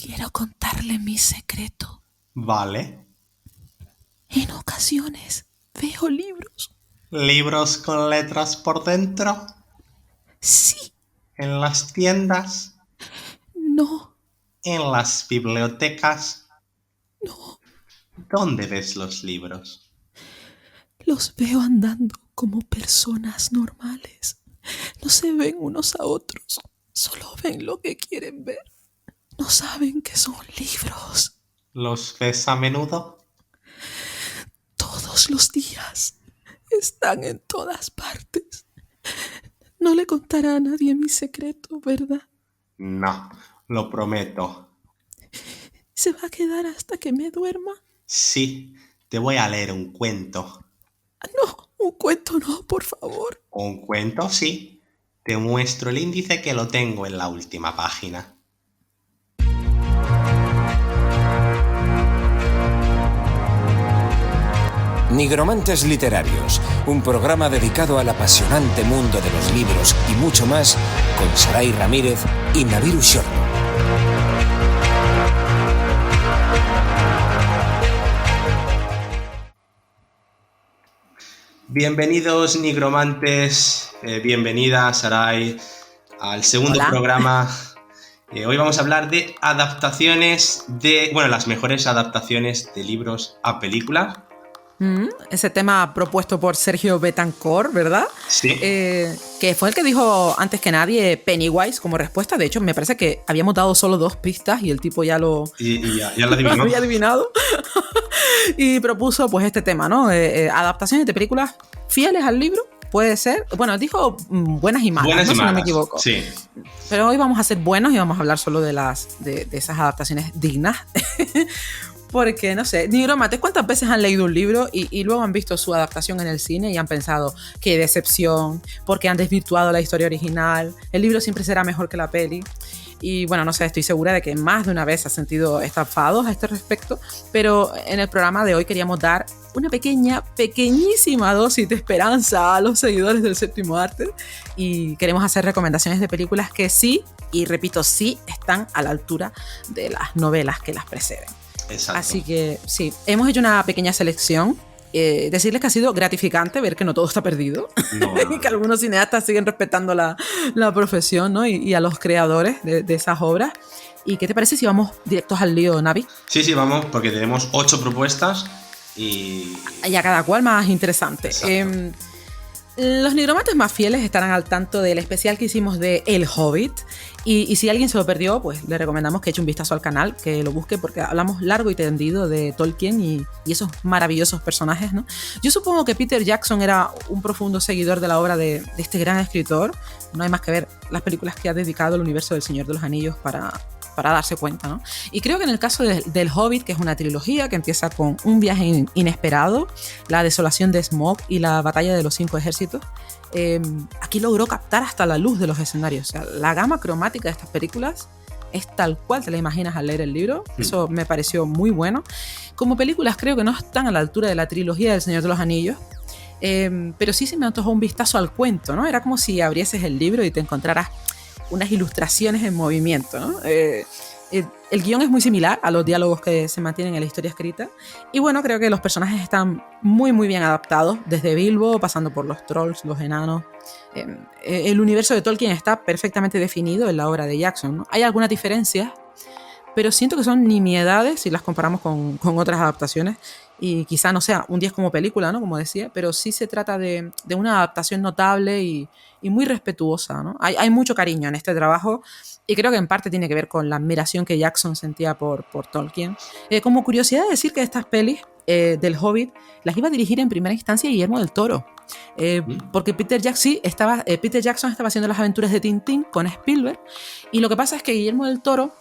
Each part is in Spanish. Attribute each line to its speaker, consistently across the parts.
Speaker 1: Quiero contarle mi secreto.
Speaker 2: Vale.
Speaker 1: En ocasiones veo libros.
Speaker 2: ¿Libros con letras por dentro?
Speaker 1: Sí,
Speaker 2: ¿En las tiendas?
Speaker 1: no,
Speaker 2: ¿En las bibliotecas?
Speaker 1: no.
Speaker 2: ¿Dónde ves los libros?
Speaker 1: Los veo andando como personas normales. No se ven unos a otros. Solo ven lo que quieren ver. No saben que son libros.
Speaker 2: ¿Los ves a menudo?
Speaker 1: Todos los días. Están en todas partes. No le contará a nadie mi secreto, ¿verdad?
Speaker 2: No, lo prometo.
Speaker 1: ¿Se va a quedar hasta que me duerma?
Speaker 2: Sí, te voy a leer un cuento.
Speaker 1: No, un cuento no, por favor.
Speaker 2: ¿Un cuento? Sí. Te muestro el índice que lo tengo en la última página.
Speaker 3: Nigromantes Literarios, un programa dedicado al apasionante mundo de los libros y mucho más, con Saray Ramírez y Naviru Shorno.
Speaker 2: Bienvenidos, nigromantes, bienvenida, Saray, al segundo
Speaker 1: Hola.
Speaker 2: programa. Hoy vamos a hablar de adaptaciones las mejores adaptaciones de libros a películas.
Speaker 1: Ese tema propuesto por Sergio Betancourt, ¿verdad?
Speaker 2: Sí.
Speaker 1: Que fue el que dijo antes que nadie Pennywise como respuesta. De hecho, me parece que habíamos dado solo 2 pistas y el tipo ya lo
Speaker 2: Ya lo adivinó.
Speaker 1: había adivinado. Y propuso pues este tema, ¿no? Adaptaciones de películas fieles al libro, puede ser. Bueno, dijo buenas y malas,
Speaker 2: Buenas y
Speaker 1: ¿no? Si
Speaker 2: malas.
Speaker 1: no me equivoco.
Speaker 2: Sí.
Speaker 1: Pero hoy vamos a ser buenos y vamos a hablar solo de esas adaptaciones dignas. Porque, no sé, nigromantes, ¿cuántas veces han leído un libro y luego han visto su adaptación en el cine y han pensado, qué decepción, porque han desvirtuado la historia original, el libro siempre será mejor que la peli? Y bueno, no sé, estoy segura de que más de una vez has sentido estafados a este respecto, pero en el programa de hoy queríamos dar una pequeñísima dosis de esperanza a los seguidores del séptimo arte y queremos hacer recomendaciones de películas que sí, y repito, sí, están a la altura de las novelas que las preceden.
Speaker 2: Exacto.
Speaker 1: Así que sí, hemos hecho una pequeña selección. Decirles que ha sido gratificante ver que no todo está perdido.
Speaker 2: No.
Speaker 1: Y que algunos cineastas siguen respetando la profesión, ¿no? Y a los creadores de esas obras. ¿Y qué te parece si vamos directos al lío, Navi?
Speaker 2: Sí, vamos, porque tenemos 8 propuestas y
Speaker 1: a cada cual más interesante. Los nigromantes más fieles estarán al tanto del especial que hicimos de El Hobbit. Y si alguien se lo perdió, pues le recomendamos que eche un vistazo al canal, que lo busque, porque hablamos largo y tendido de Tolkien y esos maravillosos personajes, ¿no? Yo supongo que Peter Jackson era un profundo seguidor de la obra de este gran escritor. No hay más que ver las películas que ha dedicado al universo del Señor de los Anillos para darse cuenta, ¿no? Y creo que en el caso del Hobbit, que es una trilogía que empieza con un viaje inesperado, la desolación de Smaug y la batalla de los 5 ejércitos, aquí logró captar hasta la luz de los escenarios. O sea, la gama cromática de estas películas es tal cual te la imaginas al leer el libro. Eso me pareció muy bueno. Como películas creo que no están a la altura de la trilogía del Señor de los Anillos, pero sí se me antojó un vistazo al cuento, ¿no? Era como si abrieses el libro y te encontraras unas ilustraciones en movimiento, ¿no? El guión es muy similar a los diálogos que se mantienen en la historia escrita. Y bueno, creo que los personajes están muy, muy bien adaptados, desde Bilbo, pasando por los trolls, los enanos. El universo de Tolkien está perfectamente definido en la obra de Jackson, ¿no? Hay algunas diferencias, pero siento que son nimiedades si las comparamos con otras adaptaciones. Y quizá no sea un 10 como película, ¿no? Como decía, pero sí se trata de una adaptación notable y muy respetuosa, ¿no? Hay mucho cariño en este trabajo y creo que en parte tiene que ver con la admiración que Jackson sentía por Tolkien. Como curiosidad, decir que estas pelis del Hobbit las iba a dirigir en primera instancia Guillermo del Toro, porque Peter Jackson estaba haciendo las aventuras de Tintín con Spielberg, y lo que pasa es que Guillermo del Toro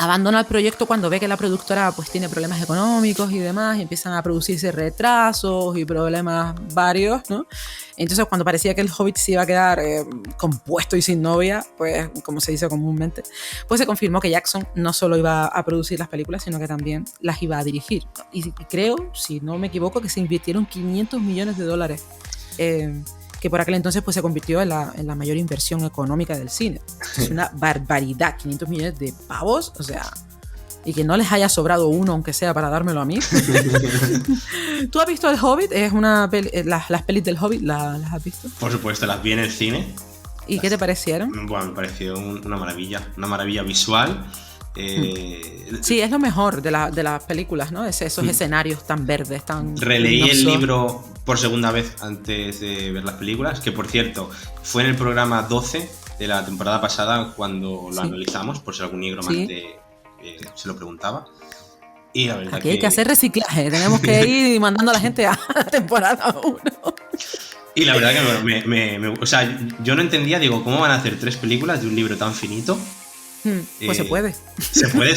Speaker 1: abandona el proyecto cuando ve que la productora pues tiene problemas económicos y demás, y empiezan a producirse retrasos y problemas varios, ¿no? Entonces, cuando parecía que el Hobbit se iba a quedar compuesto y sin novia, pues como se dice comúnmente, pues se confirmó que Jackson no solo iba a producir las películas, sino que también las iba a dirigir. Y creo, si no me equivoco, que se invirtieron $500 millones, que por aquel entonces pues se convirtió en la mayor inversión económica del cine. Es una barbaridad, 500 millones de pavos, o sea, y que no les haya sobrado uno, aunque sea para dármelo a mí. ¿Tú has visto El Hobbit? Es una las pelis del Hobbit, ¿las has visto?
Speaker 2: Por supuesto, las vi en el cine.
Speaker 1: ¿Y qué te parecieron?
Speaker 2: Bueno, me pareció una maravilla visual.
Speaker 1: Sí, es lo mejor de las películas, ¿no? Esos escenarios tan verdes, tan...
Speaker 2: Releí
Speaker 1: luminosos.
Speaker 2: el libro por segunda vez antes de ver las películas, que por cierto, fue en el programa 12 de la temporada pasada cuando lo analizamos, por si algún nigromante se lo preguntaba. Y la verdad
Speaker 1: Aquí hay que hacer reciclaje, tenemos que ir mandando a la gente a la temporada 1.
Speaker 2: Y la verdad que o sea, yo no entendía, digo, ¿cómo van a hacer 3 películas de un libro tan finito?
Speaker 1: Pues se puede.
Speaker 2: Se puede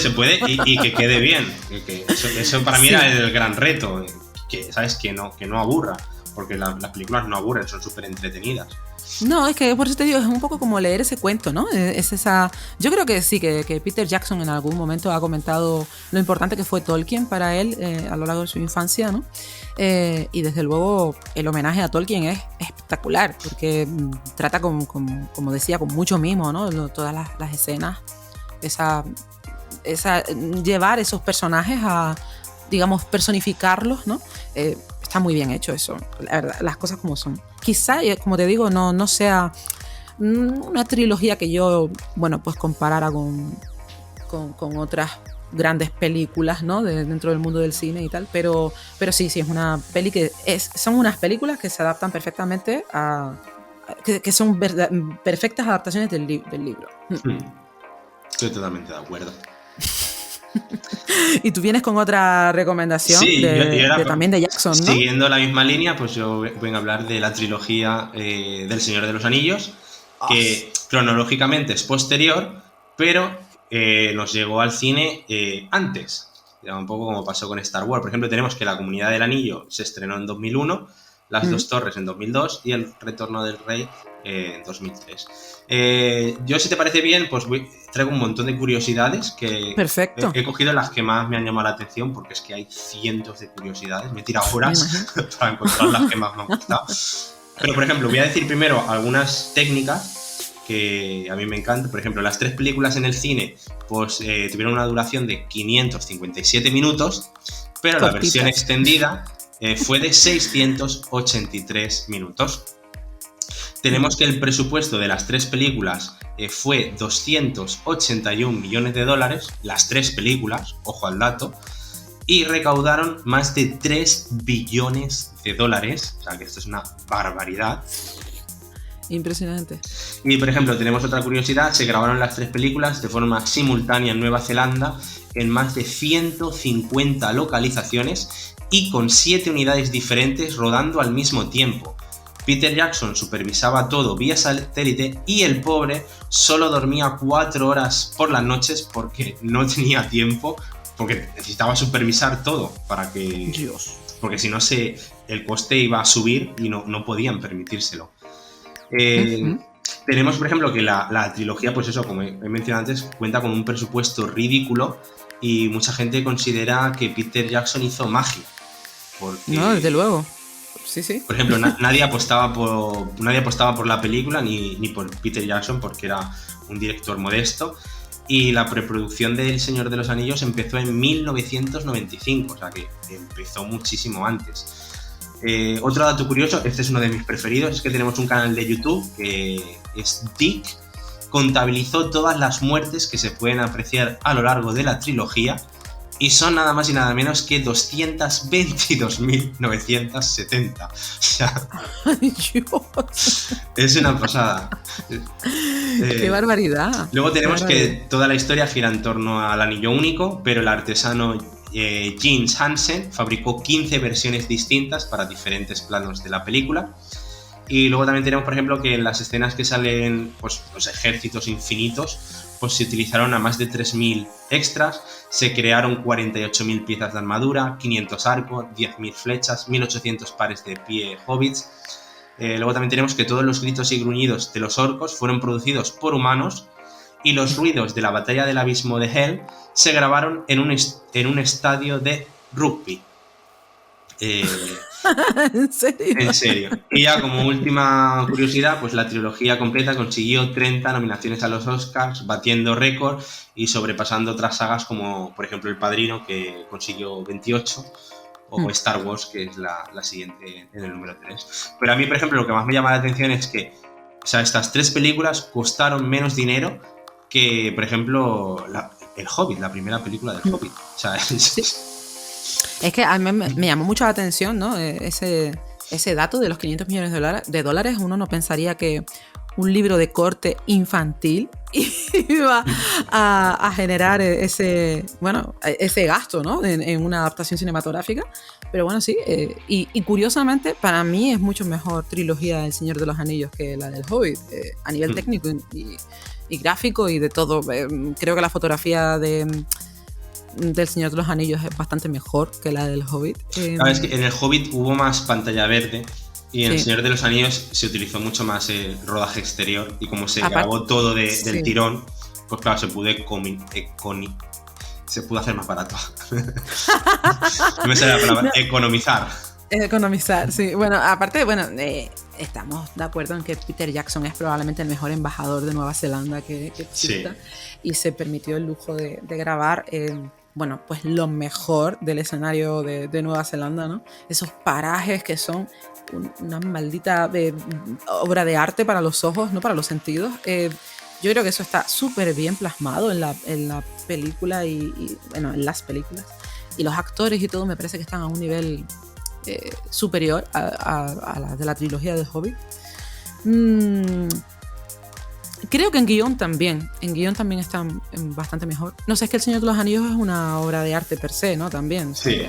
Speaker 2: y que quede bien. Que eso para mí era el gran reto. Que, ¿sabes? Que no aburra. Porque las películas no aburren, son súper entretenidas.
Speaker 1: No, es que por eso te digo, es un poco como leer ese cuento, ¿no? Es esa... Yo creo que sí, que Peter Jackson en algún momento ha comentado lo importante que fue Tolkien para él a lo largo de su infancia, ¿no? Y desde luego el homenaje a Tolkien es espectacular, porque trata, como decía, con mucho mimo, ¿no? Todas las escenas, llevar esos personajes a, digamos, personificarlos, ¿no? Está muy bien hecho eso, la verdad, las cosas como son. Quizá, como te digo, no sea una trilogía que yo, bueno, pues comparara con otras grandes películas, ¿no? Dentro del mundo del cine y tal, pero sí, es una peli que son unas películas que se adaptan perfectamente que son perfectas adaptaciones del libro.
Speaker 2: Estoy totalmente de acuerdo.
Speaker 1: Y tú vienes con otra recomendación también de Jackson, ¿no?
Speaker 2: Siguiendo la misma línea, pues yo vengo a hablar de la trilogía del Señor de los Anillos, que cronológicamente es posterior, pero nos llegó al cine antes. Un poco como pasó con Star Wars. Por ejemplo, tenemos que La Comunidad del Anillo se estrenó en 2001, Las Dos Torres en 2002 y El Retorno del Rey en 2003. Yo, si te parece bien, pues traigo un montón de curiosidades que he cogido las que más me han llamado la atención, porque es que hay cientos de curiosidades. Me he tirado horas para encontrar las que más me han gustado. Pero, por ejemplo, voy a decir primero algunas técnicas que a mí me encantan. Por ejemplo, las 3 películas en el cine pues tuvieron una duración de 557 minutos, pero la versión extendida fue de 683 minutos. Tenemos que el presupuesto de las 3 películas fue $281 millones, las 3 películas, ojo al dato, y recaudaron más de $3 billones, o sea que esto es una barbaridad.
Speaker 1: Impresionante.
Speaker 2: Y por ejemplo, tenemos otra curiosidad, se grabaron las 3 películas de forma simultánea en Nueva Zelanda, en más de 150 localizaciones y con 7 unidades diferentes rodando al mismo tiempo. Peter Jackson supervisaba todo vía satélite y el pobre solo dormía 4 horas por las noches porque no tenía tiempo, porque necesitaba supervisar todo para que...
Speaker 1: Dios.
Speaker 2: Porque si no el coste iba a subir y no podían permitírselo. Tenemos, por ejemplo, que la trilogía, pues eso, como he mencionado antes, cuenta con un presupuesto ridículo y mucha gente considera que Peter Jackson hizo magia. Porque...
Speaker 1: No, desde luego. Sí.
Speaker 2: Por ejemplo, nadie apostaba por la película ni por Peter Jackson porque era un director modesto, y la preproducción de El Señor de los Anillos empezó en 1995, o sea que empezó muchísimo antes. Otro dato curioso, este es uno de mis preferidos, es que tenemos un canal de YouTube que es Dick, contabilizó todas las muertes que se pueden apreciar a lo largo de la trilogía, y son nada más y nada menos que 222.970. O sea, es una pasada.
Speaker 1: ¡Qué barbaridad!
Speaker 2: Luego tenemos que toda la historia gira en torno al anillo único, pero el artesano Jens Hansen fabricó 15 versiones distintas para diferentes planos de la película. Y luego también tenemos, por ejemplo, que en las escenas que salen pues, los ejércitos infinitos, pues se utilizaron a más de 3.000 extras, se crearon 48.000 piezas de armadura, 500 arcos, 10.000 flechas, 1.800 pares de pie hobbits. Luego también tenemos que todos los gritos y gruñidos de los orcos fueron producidos por humanos, y los ruidos de la batalla del abismo de Hell se grabaron en un estadio de rugby.
Speaker 1: ¿En serio?
Speaker 2: En serio. Y ya como última curiosidad, pues la trilogía completa consiguió 30 nominaciones a los Oscars, batiendo récord y sobrepasando otras sagas como, por ejemplo, El Padrino, que consiguió 28, o Star Wars, que es la siguiente en el número 3. Pero a mí, por ejemplo, lo que más me llama la atención es que, o sea, estas 3 películas costaron menos dinero que, por ejemplo, El Hobbit, la primera película del Hobbit. O sea,
Speaker 1: Es que a mí me llamó mucho la atención, ¿no? Ese dato de los 500 millones de dólares. Uno no pensaría que un libro de corte infantil iba a generar ese gasto, ¿no? En una adaptación cinematográfica. Pero bueno, sí. Y curiosamente, para mí es mucho mejor trilogía El Señor de los Anillos que la del Hobbit. A nivel técnico y gráfico y de todo. Creo que la fotografía del Señor de los Anillos es bastante mejor que la del Hobbit.
Speaker 2: Es que en el Hobbit hubo más pantalla verde y en El Señor de los Anillos se utilizó mucho más el rodaje exterior y como se grabó todo del tirón, pues claro, se pudo hacer más barato. No me sale la palabra, economizar.
Speaker 1: Economizar, sí. Bueno, aparte, estamos de acuerdo en que Peter Jackson es probablemente el mejor embajador de Nueva Zelanda que exista, y se permitió el lujo de grabar pues lo mejor del escenario de Nueva Zelanda, ¿no? Esos parajes que son una maldita obra de arte para los ojos, no para los sentidos. Yo creo que eso está súper bien plasmado en la película y en las películas. Y los actores y todo me parece que están a un nivel superior a la de la trilogía de Hobbit. Creo que en guión también están bastante mejor. No sé, es que El Señor de los Anillos es una obra de arte per se, ¿no? También.
Speaker 2: Sí.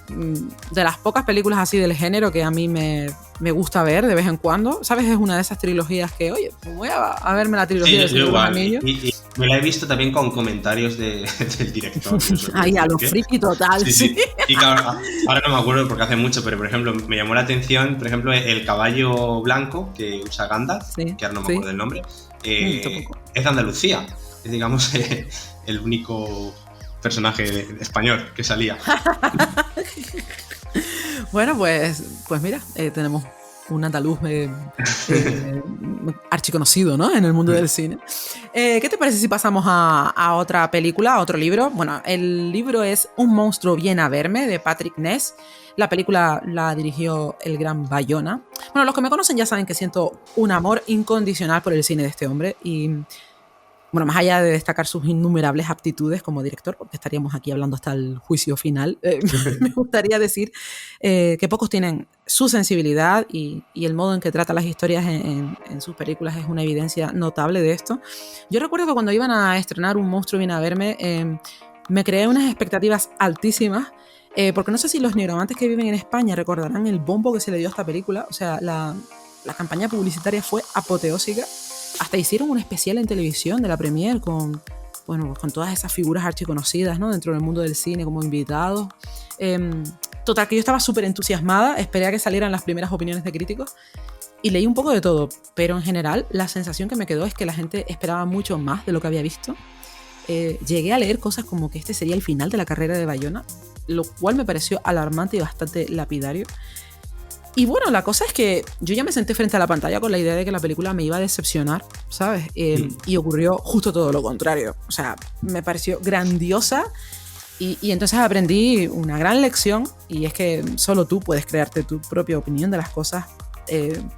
Speaker 1: De las pocas películas así del género que a mí me gusta ver de vez en cuando, ¿sabes? Es una de esas trilogías que, oye, voy a verme la trilogía del Señor de los Anillos.
Speaker 2: Y me la he visto también con comentarios del director.
Speaker 1: Ay, a lo friki total. Sí.
Speaker 2: Y claro, ahora no me acuerdo porque hace mucho, pero por ejemplo, me llamó la atención, por ejemplo, el caballo blanco que usa Gandalf, que ahora no me acuerdo del nombre, es de Andalucía. Es, digamos, el único personaje español que salía.
Speaker 1: Bueno, pues mira, tenemos un andaluz archiconocido, ¿no? En el mundo del cine. ¿Qué te parece si pasamos a otra película, a otro libro? Bueno, el libro es Un monstruo viene a verme, de Patrick Ness. La película la dirigió el gran Bayona. Bueno, los que me conocen ya saben que siento un amor incondicional por el cine de este hombre y... Bueno, más allá de destacar sus innumerables aptitudes como director, porque estaríamos aquí hablando hasta el juicio final, me gustaría decir que pocos tienen su sensibilidad y el modo en que trata las historias en sus películas es una evidencia notable de esto. Yo recuerdo que cuando iban a estrenar Un monstruo viene a verme, me creé unas expectativas altísimas, porque no sé si los nigromantes que viven en España recordarán el bombo que se le dio a esta película. O sea, la campaña publicitaria fue apoteósica. Hasta hicieron un especial en televisión de la premier con todas esas figuras archiconocidas, ¿no? Dentro del mundo del cine como invitados. Total, que yo estaba súper entusiasmada, esperé a que salieran las primeras opiniones de críticos y leí un poco de todo, pero en general la sensación que me quedó es que la gente esperaba mucho más de lo que había visto. Llegué a leer cosas como que este sería el final de la carrera de Bayona, lo cual me pareció alarmante y bastante lapidario. Y bueno, la cosa es que yo ya me senté frente a la pantalla con la idea de que la película me iba a decepcionar, ¿sabes? Y ocurrió justo todo lo contrario. O sea, me pareció grandiosa y entonces aprendí una gran lección, y es que solo tú puedes crearte tu propia opinión de las cosas,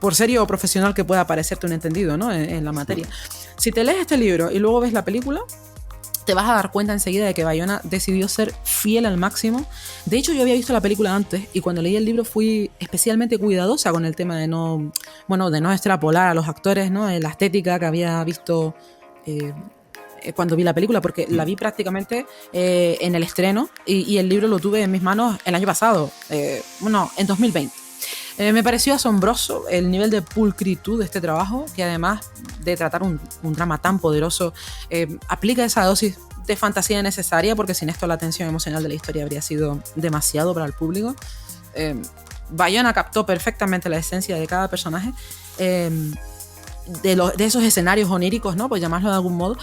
Speaker 1: por serio o profesional que pueda parecerte un entendido, ¿no? en la materia. Si te lees este libro y luego ves la película, te vas a dar cuenta enseguida de que Bayona decidió ser fiel al máximo. De hecho, yo había visto la película antes y cuando leí el libro fui especialmente cuidadosa con el tema de no extrapolar a los actores, ¿no? La estética que había visto cuando vi la película, porque la vi prácticamente en el estreno y el libro lo tuve en mis manos el año pasado, en 2020. Me pareció asombroso el nivel de pulcritud de este trabajo, que además de tratar un drama tan poderoso, aplica esa dosis de fantasía necesaria, porque sin esto la tensión emocional de la historia habría sido demasiado para el público. Bayona captó perfectamente la esencia de cada personaje, de esos escenarios oníricos, ¿no? Pues llamarlo de algún modo.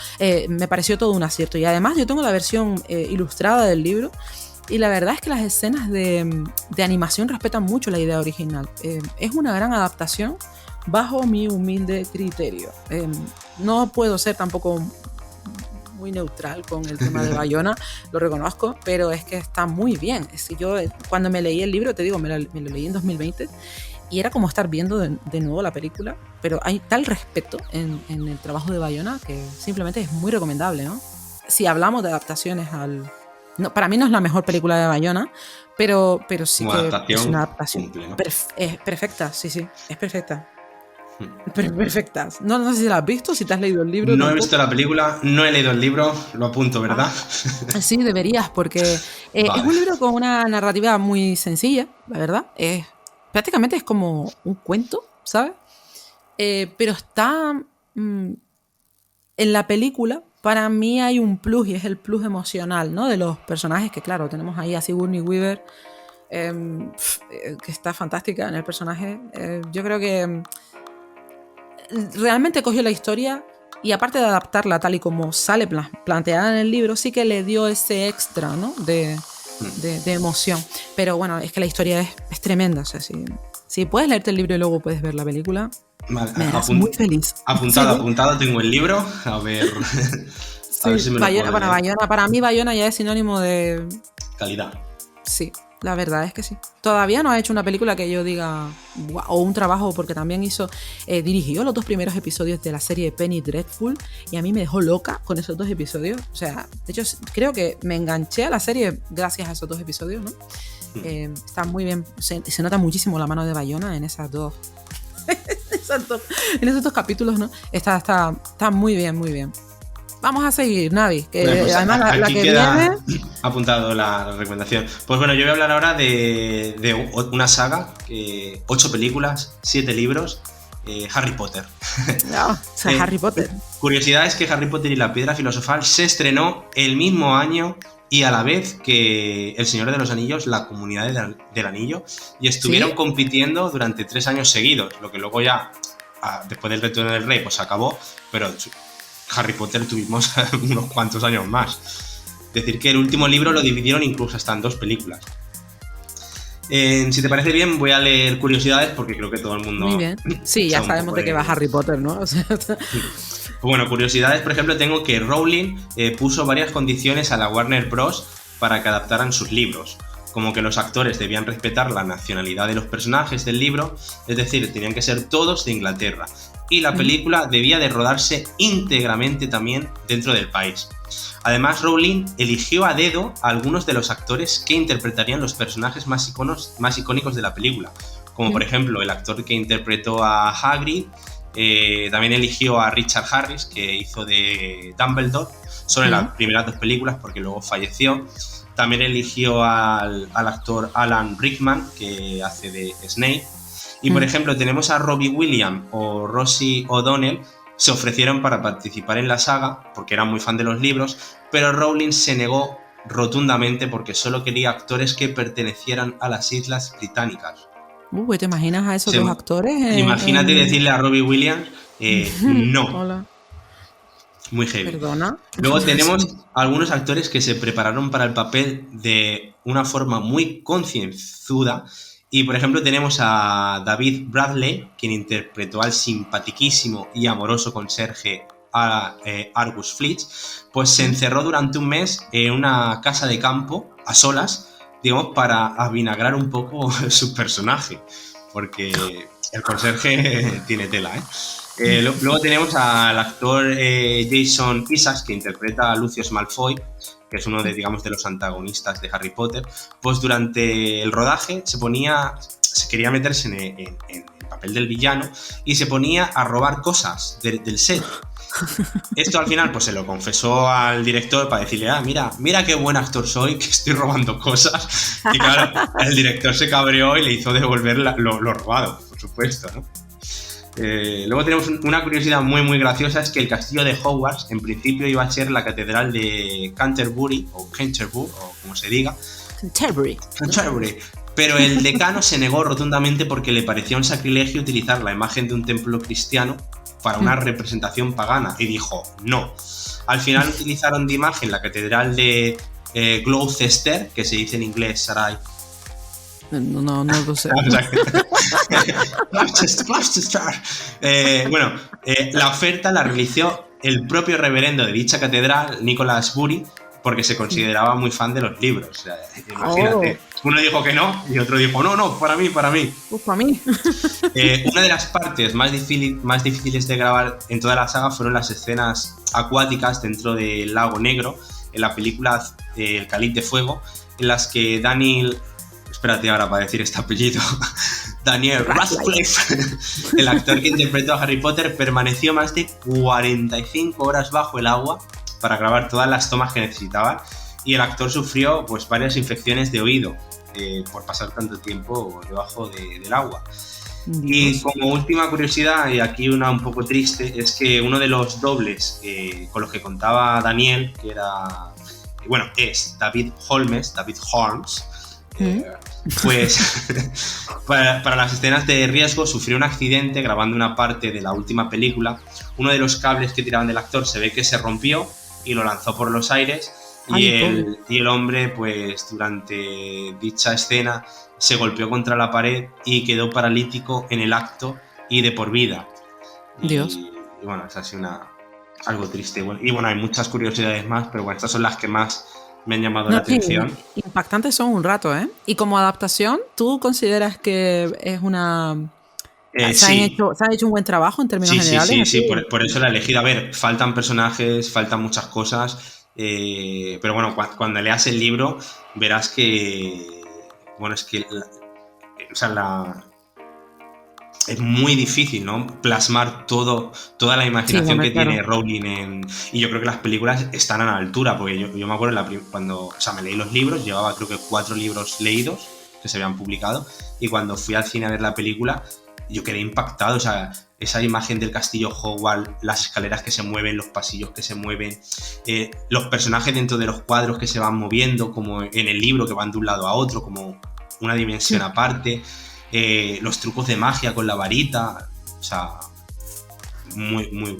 Speaker 1: Me pareció todo un acierto. Y además yo tengo la versión ilustrada del libro, Y la verdad es que las escenas de animación respetan mucho la idea original. Es una gran adaptación bajo mi humilde criterio. No puedo ser tampoco muy neutral con el tema de Bayona, lo reconozco, pero es que está muy bien. Yo cuando me leí el libro, te digo, me lo leí en 2020 y era como estar viendo de nuevo la película, pero hay tal respeto en el trabajo de Bayona que simplemente es muy recomendable, ¿no? Si hablamos de adaptaciones no, para mí no es la mejor película de Bayona, pero sí
Speaker 2: como
Speaker 1: que es una adaptación
Speaker 2: cumple, ¿no?
Speaker 1: es perfecta, sí, es perfecta. Perfectas. No sé si la has visto, si te has leído el libro.
Speaker 2: No
Speaker 1: tampoco.
Speaker 2: he visto la película, no he leído el libro, lo apunto, ¿verdad?
Speaker 1: Sí, deberías, porque
Speaker 2: Vale.
Speaker 1: es un libro con una narrativa muy sencilla, la verdad. Prácticamente es como un cuento, ¿sabes? Pero está... en la película, para mí hay un plus, y es el plus emocional, ¿no? De los personajes, que claro, tenemos ahí a Sigourney Weaver, que está fantástica en el personaje. Yo creo que realmente cogió la historia y aparte de adaptarla tal y como sale planteada en el libro, sí que le dio ese extra, ¿no? de emoción. Pero bueno, es que la historia es tremenda. O sea, si puedes leerte el libro y luego puedes ver la película,
Speaker 2: Vale,
Speaker 1: me harás muy feliz.
Speaker 2: Apuntado, tengo el libro. A ver, a ver si me lo puedo leer.
Speaker 1: Bayona, para mí Bayona ya es sinónimo de...
Speaker 2: Calidad.
Speaker 1: Sí, la verdad es que sí. Todavía no ha hecho una película que yo diga, wow, o un trabajo, porque también dirigió los 2 primeros episodios de la serie Penny Dreadful y a mí me dejó loca con esos 2 episodios. O sea, de hecho creo que me enganché a la serie gracias a esos 2 episodios, ¿no? Está muy bien, se nota muchísimo la mano de Bayona en esas dos en esos 2 capítulos, ¿no? Está muy bien, muy bien. Vamos a seguir, Navi, que
Speaker 2: bueno, pues
Speaker 1: además la que
Speaker 2: queda
Speaker 1: viene...
Speaker 2: apuntado la recomendación. Pues bueno, yo voy a hablar ahora de una saga, 8 películas, 7 libros, Harry Potter.
Speaker 1: No, o sea, Harry Potter.
Speaker 2: Curiosidad es que Harry Potter y la Piedra Filosofal se estrenó el mismo año y a la vez que El Señor de los Anillos, la Comunidad del Anillo, y estuvieron compitiendo durante 3 años seguidos, lo que luego ya, después del Retorno del Rey, pues acabó, pero Harry Potter tuvimos unos cuantos años más. Es decir, que el último libro lo dividieron incluso hasta en 2 películas. Si te parece bien, voy a leer curiosidades porque creo que todo el mundo...
Speaker 1: Muy bien. Sí, ya sabemos de qué va Harry Potter, ¿no? O sea,
Speaker 2: bueno, curiosidades, por ejemplo, tengo que Rowling puso varias condiciones a la Warner Bros. Para que adaptaran sus libros, como que los actores debían respetar la nacionalidad de los personajes del libro, es decir, tenían que ser todos de Inglaterra, y la película debía de rodarse íntegramente también dentro del país. Además, Rowling eligió a dedo a algunos de los actores que interpretarían los personajes más icónicos de la película, como por ejemplo el actor que interpretó a Hagrid. También eligió a Richard Harris, que hizo de Dumbledore, solo en las primeras 2 películas porque luego falleció. También eligió al actor Alan Rickman, que hace de Snape. Y por ejemplo tenemos a Robbie Williams o Rosie O'Donnell, se ofrecieron para participar en la saga porque eran muy fan de los libros, pero Rowling se negó rotundamente porque solo quería actores que pertenecieran a las Islas Británicas.
Speaker 1: ¿Te imaginas a esos 2 actores?
Speaker 2: Imagínate decirle a Robbie Williams, no.
Speaker 1: Hola.
Speaker 2: Muy heavy.
Speaker 1: Perdona.
Speaker 2: Luego tenemos algunos actores que se prepararon para el papel de una forma muy concienzuda. Y por ejemplo tenemos a David Bradley, quien interpretó al simpatiquísimo y amoroso conserje Argus Flitch, pues se encerró durante un mes en una casa de campo a solas, digamos, para avinagrar un poco su personaje, porque el conserje tiene tela, ¿eh? Luego tenemos al actor Jason Isaacs, que interpreta a Lucius Malfoy, que es uno de, digamos, de los antagonistas de Harry Potter. Pues durante el rodaje se quería meterse en el papel del villano y se ponía a robar cosas del set. Esto al final pues se lo confesó al director para decirle, mira qué buen actor soy, que estoy robando cosas. Y claro, el director se cabreó y le hizo devolver lo robado, por supuesto, ¿no? Luego tenemos una curiosidad muy muy graciosa, es que el castillo de Hogwarts en principio iba a ser la catedral de Canterbury, o como se diga. Canterbury. Pero el decano se negó rotundamente porque le parecía un sacrilegio utilizar la imagen de un templo cristiano para una representación pagana y dijo no. Al final utilizaron de imagen la catedral de Gloucester, que se dice en inglés, Sarai.
Speaker 1: No lo sé.
Speaker 2: Gloucester. La oferta la realizó el propio reverendo de dicha catedral, Nicholas Bury, porque se consideraba muy fan de los libros. O sea, imagínate. Uno dijo que no y otro dijo, no, para mí.
Speaker 1: Para mí.
Speaker 2: Una de las partes más difíciles de grabar en toda la saga fueron las escenas acuáticas dentro del lago Negro, en la película El Cáliz de Fuego, en las que Daniel... Espérate ahora para decir este apellido. Daniel Radcliffe, el actor que interpretó a Harry Potter, permaneció más de 45 horas bajo el agua para grabar todas las tomas que necesitaba, y el actor sufrió pues varias infecciones de oído por pasar tanto tiempo debajo del agua. Y como última curiosidad, y aquí una un poco triste, es que uno de los dobles con los que contaba Daniel, que era, es David Holmes, pues para las escenas de riesgo sufrió un accidente grabando una parte de la última película. Uno de los cables que tiraban del actor se ve que se rompió y lo lanzó por los aires, y el hombre, pues durante dicha escena se golpeó contra la pared y quedó paralítico en el acto y de por vida.
Speaker 1: Dios.
Speaker 2: Y es así algo triste. Y hay muchas curiosidades más, pero estas son las que más me han llamado la atención.
Speaker 1: Impactantes son un rato, ¿eh? Y como adaptación, ¿tú consideras que es una... ¿Se han hecho un buen trabajo en términos generales?
Speaker 2: Sí, por eso la he elegido. A ver, faltan personajes, faltan muchas cosas, pero cuando leas el libro verás que... es muy difícil, ¿no? Plasmar toda la imaginación que tiene Rowling y yo creo que las películas están a la altura, porque yo me acuerdo cuando me leí los libros, llevaba creo que 4 libros leídos que se habían publicado, y cuando fui al cine a ver la película yo quedé impactado. O sea, esa imagen del castillo Hogwarts, las escaleras que se mueven, los pasillos que se mueven, los personajes dentro de los cuadros que se van moviendo, como en el libro, que van de un lado a otro, como una dimensión aparte, los trucos de magia con la varita, o sea, muy...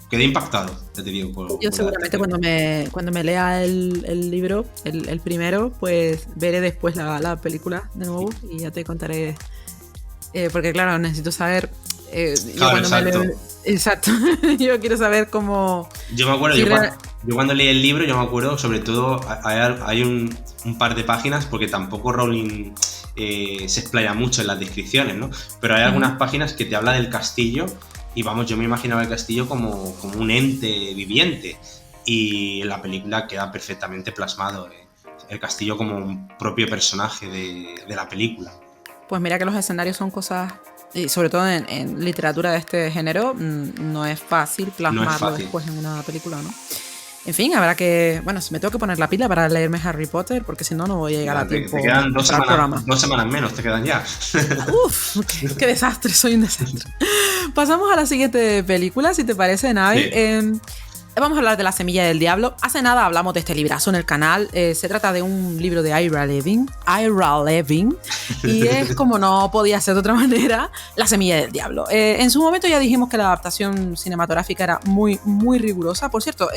Speaker 2: Quedé impactado, ya te digo.
Speaker 1: Yo seguramente cuando me lea el libro, el primero, pues veré después la película de nuevo y ya te contaré. Porque claro, necesito saber. Exacto. Yo quiero saber cómo.
Speaker 2: Yo me acuerdo, yo cuando leí el libro, yo me acuerdo, sobre todo, hay un par de páginas, porque tampoco Rowling se explaya mucho en las descripciones, ¿no? Pero hay algunas páginas que te habla del castillo, y yo me imaginaba el castillo como un ente viviente, y en la película queda perfectamente plasmado el castillo como un propio personaje de la película.
Speaker 1: Pues mira que los escenarios son cosas, y sobre todo en literatura de este género, no es fácil plasmarlo después en una película, ¿no? En fin, habrá que... me tengo que poner la pila para leerme Harry Potter, porque si no, no voy a llegar a tiempo.
Speaker 2: Te quedan 2 semanas menos, te quedan ya.
Speaker 1: Uf, qué desastre, soy un desastre. Pasamos a la siguiente película, si te parece, Navi. Sí. Vamos a hablar de La Semilla del Diablo. Hace nada hablamos de este librazo en el canal. Se trata de un libro de Ira Levin. Y es, como no podía ser de otra manera, La Semilla del Diablo. En su momento ya dijimos que la adaptación cinematográfica era muy, muy rigurosa. Por cierto,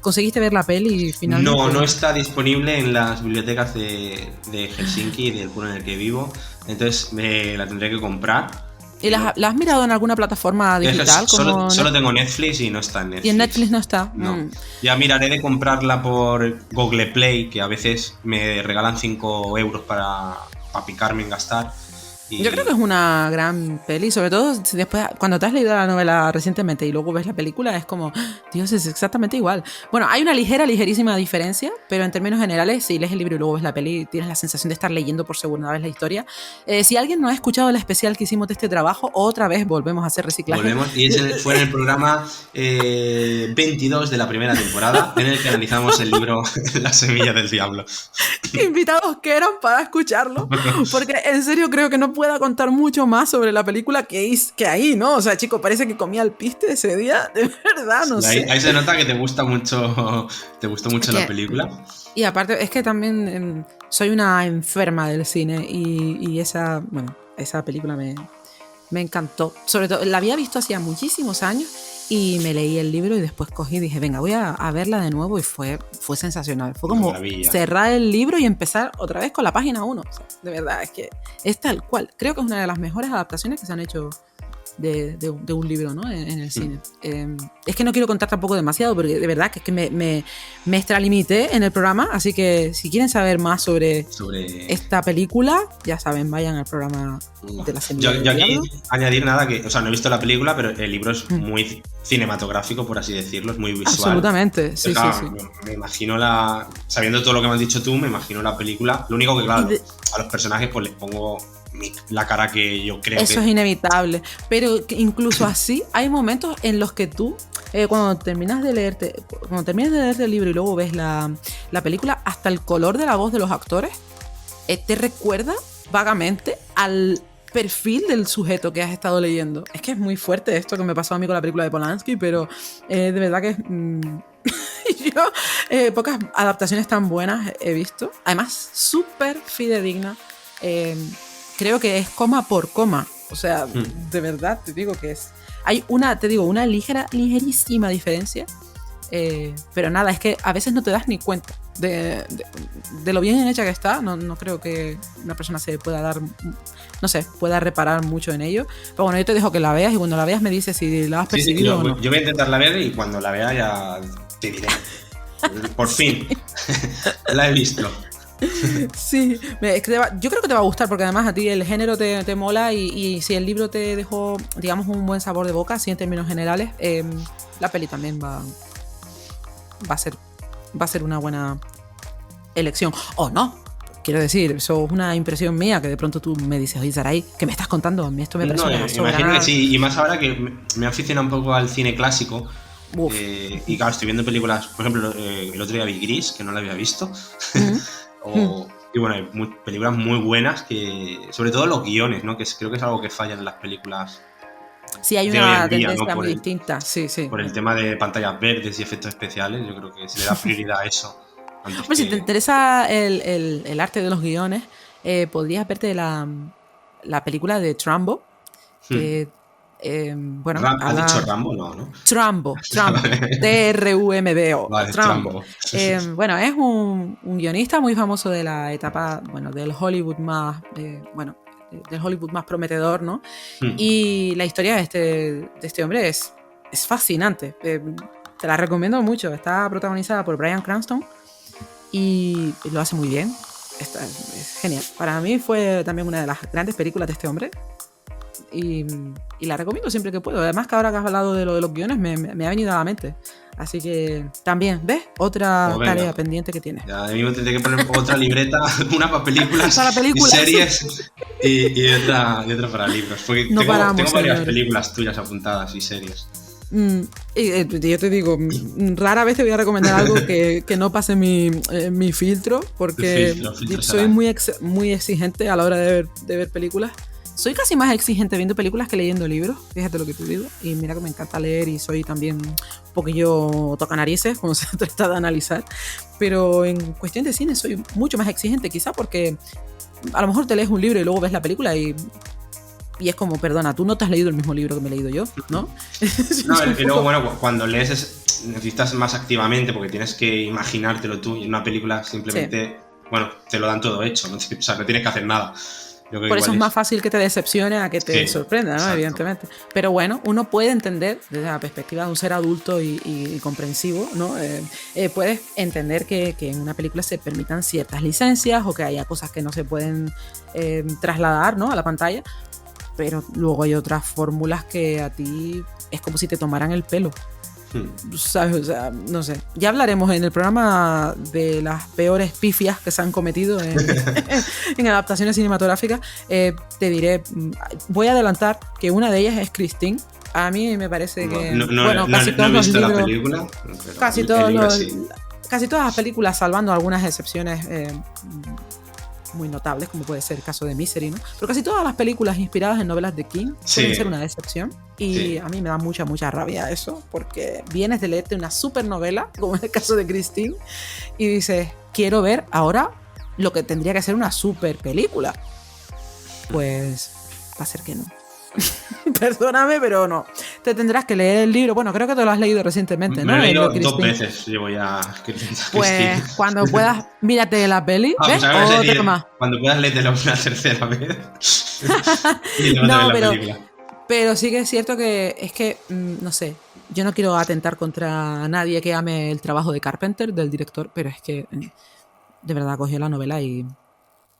Speaker 1: ¿conseguiste ver la peli finalmente?
Speaker 2: No está disponible en las bibliotecas de Helsinki, del pueblo en el que vivo. Entonces la tendré que comprar.
Speaker 1: ¿Y la has mirado en alguna plataforma digital?
Speaker 2: Solo tengo Netflix y no está en Netflix.
Speaker 1: ¿Y en Netflix no está?
Speaker 2: No. Ya miraré de comprarla por Google Play, que a veces me regalan 5 euros para picarme en gastar.
Speaker 1: Yo creo que es una gran peli, sobre todo si después, cuando te has leído la novela recientemente y luego ves la película, es como, Dios, es exactamente igual. Bueno, hay una ligerísima diferencia, pero en términos generales, si lees el libro y luego ves la peli, tienes la sensación de estar leyendo por segunda vez la historia. Si alguien no ha escuchado el especial que hicimos de este trabajo, otra vez volvemos a hacer reciclaje.
Speaker 2: Y fue en el programa 22 de la primera temporada, en el que analizamos el libro La Semilla del Diablo.
Speaker 1: ¿Qué invitados que eran para escucharlo? Porque en serio creo que no pueda contar mucho más sobre la película que ahí, ¿no? O sea, chico, parece que comía el piste ese día, de verdad, no sé.
Speaker 2: Ahí se nota que te gustó mucho la película.
Speaker 1: Y aparte, es que también soy una enferma del cine y esa película me encantó. Sobre todo, la había visto hacía muchísimos años y me leí el libro y después cogí y dije, venga, voy a verla de nuevo y fue sensacional. Fue como cerrar el libro y empezar otra vez con la página 1. O sea, de verdad, es que es tal cual. Creo que es una de las mejores adaptaciones que se han hecho de un libro, ¿no? en el cine. Es que no quiero contar tampoco demasiado porque de verdad que es que me extralimité en el programa, así que si quieren saber más sobre esta película, ya saben, vayan al programa de la semilla.
Speaker 2: Yo aquí añadir nada que, o sea, no he visto la película, pero el libro es muy cinematográfico, por así decirlo, es muy visual.
Speaker 1: Absolutamente, sí, claro,
Speaker 2: sí. Me imagino sabiendo todo lo que me has dicho tú, me imagino la película. Lo único que, claro, a los personajes pues les pongo la cara que yo creo
Speaker 1: eso es inevitable, pero incluso así hay momentos en los que tú cuando terminas de leerte el libro y luego ves la película, hasta el color de la voz de los actores te recuerda vagamente al perfil del sujeto que has estado leyendo. Es que es muy fuerte esto que me pasó a mí con la película de Polanski, pero de verdad que yo pocas adaptaciones tan buenas he visto, además súper fidedigna. Creo que es coma por coma. O sea, de verdad te digo que hay una ligerísima diferencia. Pero nada, es que a veces no te das ni cuenta de lo bien hecha que está. No creo que una persona se pueda pueda reparar mucho en ello. Pero bueno, yo te dejo que la veas y cuando la veas me dices si la has percibido o no.
Speaker 2: Yo voy a intentar la ver y cuando la vea ya te diré. Por fin. La he visto.
Speaker 1: Sí, yo creo que te va a gustar porque además a ti el género te mola y si el libro te dejó, digamos, un buen sabor de boca, así en términos generales, la peli también va a ser una buena elección. O no, quiero decir, eso es una impresión mía que de pronto tú me dices, oye, Sarai, ¿qué me estás contando? A mí esto me parece una soberana.
Speaker 2: Imagino que sí, y más ahora que me aficiona un poco al cine clásico. Y claro, estoy viendo películas, por ejemplo, el otro día vi Gris, que no la había visto. Y bueno, hay películas muy buenas que, sobre todo los guiones, ¿no? Que creo que es algo que falla en las películas.
Speaker 1: Sí, hay una tendencia muy distinta, sí.
Speaker 2: Por el tema de pantallas verdes y efectos especiales, yo creo que se le da prioridad a eso.
Speaker 1: Hombre, si te interesa el arte de los guiones, podrías verte la película de Trumbo, que bueno,
Speaker 2: ¿Has dicho Rambo? No.
Speaker 1: Trumbo, Trumbo.
Speaker 2: Vale,
Speaker 1: Trumbo. Bueno, es un guionista muy famoso de la etapa, bueno, del Hollywood más, del Hollywood más prometedor, ¿no? Y la historia de este hombre es fascinante. Te la recomiendo mucho. Está protagonizada por Bryan Cranston y lo hace muy bien. Es genial. Para mí fue también una de las grandes películas de este hombre. Y la recomiendo siempre que puedo. Además que ahora que has hablado de lo de los guiones me ha venido a la mente. Así que también, ¿ves? Otra tarea pendiente que tienes.
Speaker 2: Ya mismo tendré que poner otra libreta, una para películas,
Speaker 1: para películas
Speaker 2: y series y otra para libros. Porque tengo varias películas tuyas apuntadas y series.
Speaker 1: Yo te digo, rara vez te voy a recomendar algo que no pase mi filtro, porque soy muy exigente a la hora de ver películas. Soy casi más exigente viendo películas que leyendo libros, fíjate lo que te digo. Y mira que me encanta leer y soy también un poquillo tocanarices cuando se trata de analizar. Pero en cuestión de cine soy mucho más exigente, quizá porque a lo mejor te lees un libro y luego ves la película y es como, perdona, tú no te has leído el mismo libro que me he leído yo, ¿no?
Speaker 2: No, y luego, bueno, cuando lees necesitas más activamente porque tienes que imaginártelo tú, y en una película simplemente, bueno, te lo dan todo hecho, ¿no? O sea, no tienes que hacer nada.
Speaker 1: Por eso es más fácil que te decepcione a que te sorprenda, ¿no? Exacto. Evidentemente. Pero bueno, uno puede entender, desde la perspectiva de un ser adulto y comprensivo, ¿no? Puedes entender que en una película se permitan ciertas licencias o que haya cosas que no se pueden trasladar, ¿no? A la pantalla. Pero luego hay otras fórmulas que a ti es como si te tomaran el pelo. ¿Sabes? O sea, no sé. Ya hablaremos en el programa de las peores pifias que se han cometido en adaptaciones cinematográficas. Te diré, voy a adelantar que una de ellas es Christine. A mí me parece que casi todos los libros, la película, casi todas las películas, salvando algunas excepciones muy notables, como puede ser el caso de Misery, ¿no? Pero casi todas las películas inspiradas en novelas de King suelen ser una decepción. Y a mí me da mucha rabia eso, porque vienes de leerte una super novela, como en el caso de Christine, y dices, quiero ver ahora lo que tendría que ser una super película. Pues va a ser que no. Perdóname, pero no. Te tendrás que leer el libro. Bueno, creo que te lo has leído recientemente, ¿no?
Speaker 2: Me lo he leído 2 veces, llevo ya.
Speaker 1: Pues cuando puedas, mírate la peli, ¿ves? Otra más.
Speaker 2: Cuando puedas, léetelo una tercera vez.
Speaker 1: No, pero sí que es cierto que es que, no sé, yo no quiero atentar contra nadie que ame el trabajo de Carpenter, del director, pero es que de verdad cogió la novela y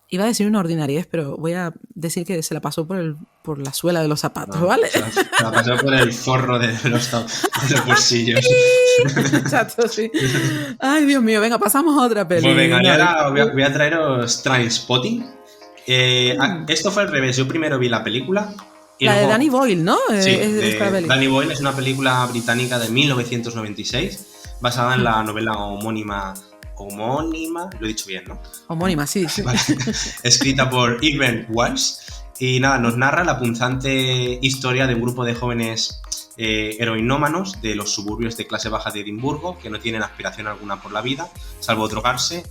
Speaker 1: iba a decir una ordinariez, pero voy a decir que se la pasó por la suela de los zapatos, ¿vale?
Speaker 2: Se la pasó por el forro de los bolsillos.
Speaker 1: Exacto, sí. Ay, Dios mío, venga, pasamos a otra peli.
Speaker 2: Pues venga, y ahora voy a traeros Trainspotting. Esto fue al revés, yo primero vi la película. Y
Speaker 1: la de Danny Boyle, ¿no?
Speaker 2: Sí, Danny Boyle es una película británica de 1996, basada en la novela homónima, lo he dicho bien, ¿no?
Speaker 1: Homónima, sí.
Speaker 2: Vale. Escrita por Irving Welsh. Y nada, nos narra la punzante historia de un grupo de jóvenes heroinómanos de los suburbios de clase baja de Edimburgo que no tienen aspiración alguna por la vida, salvo drogarse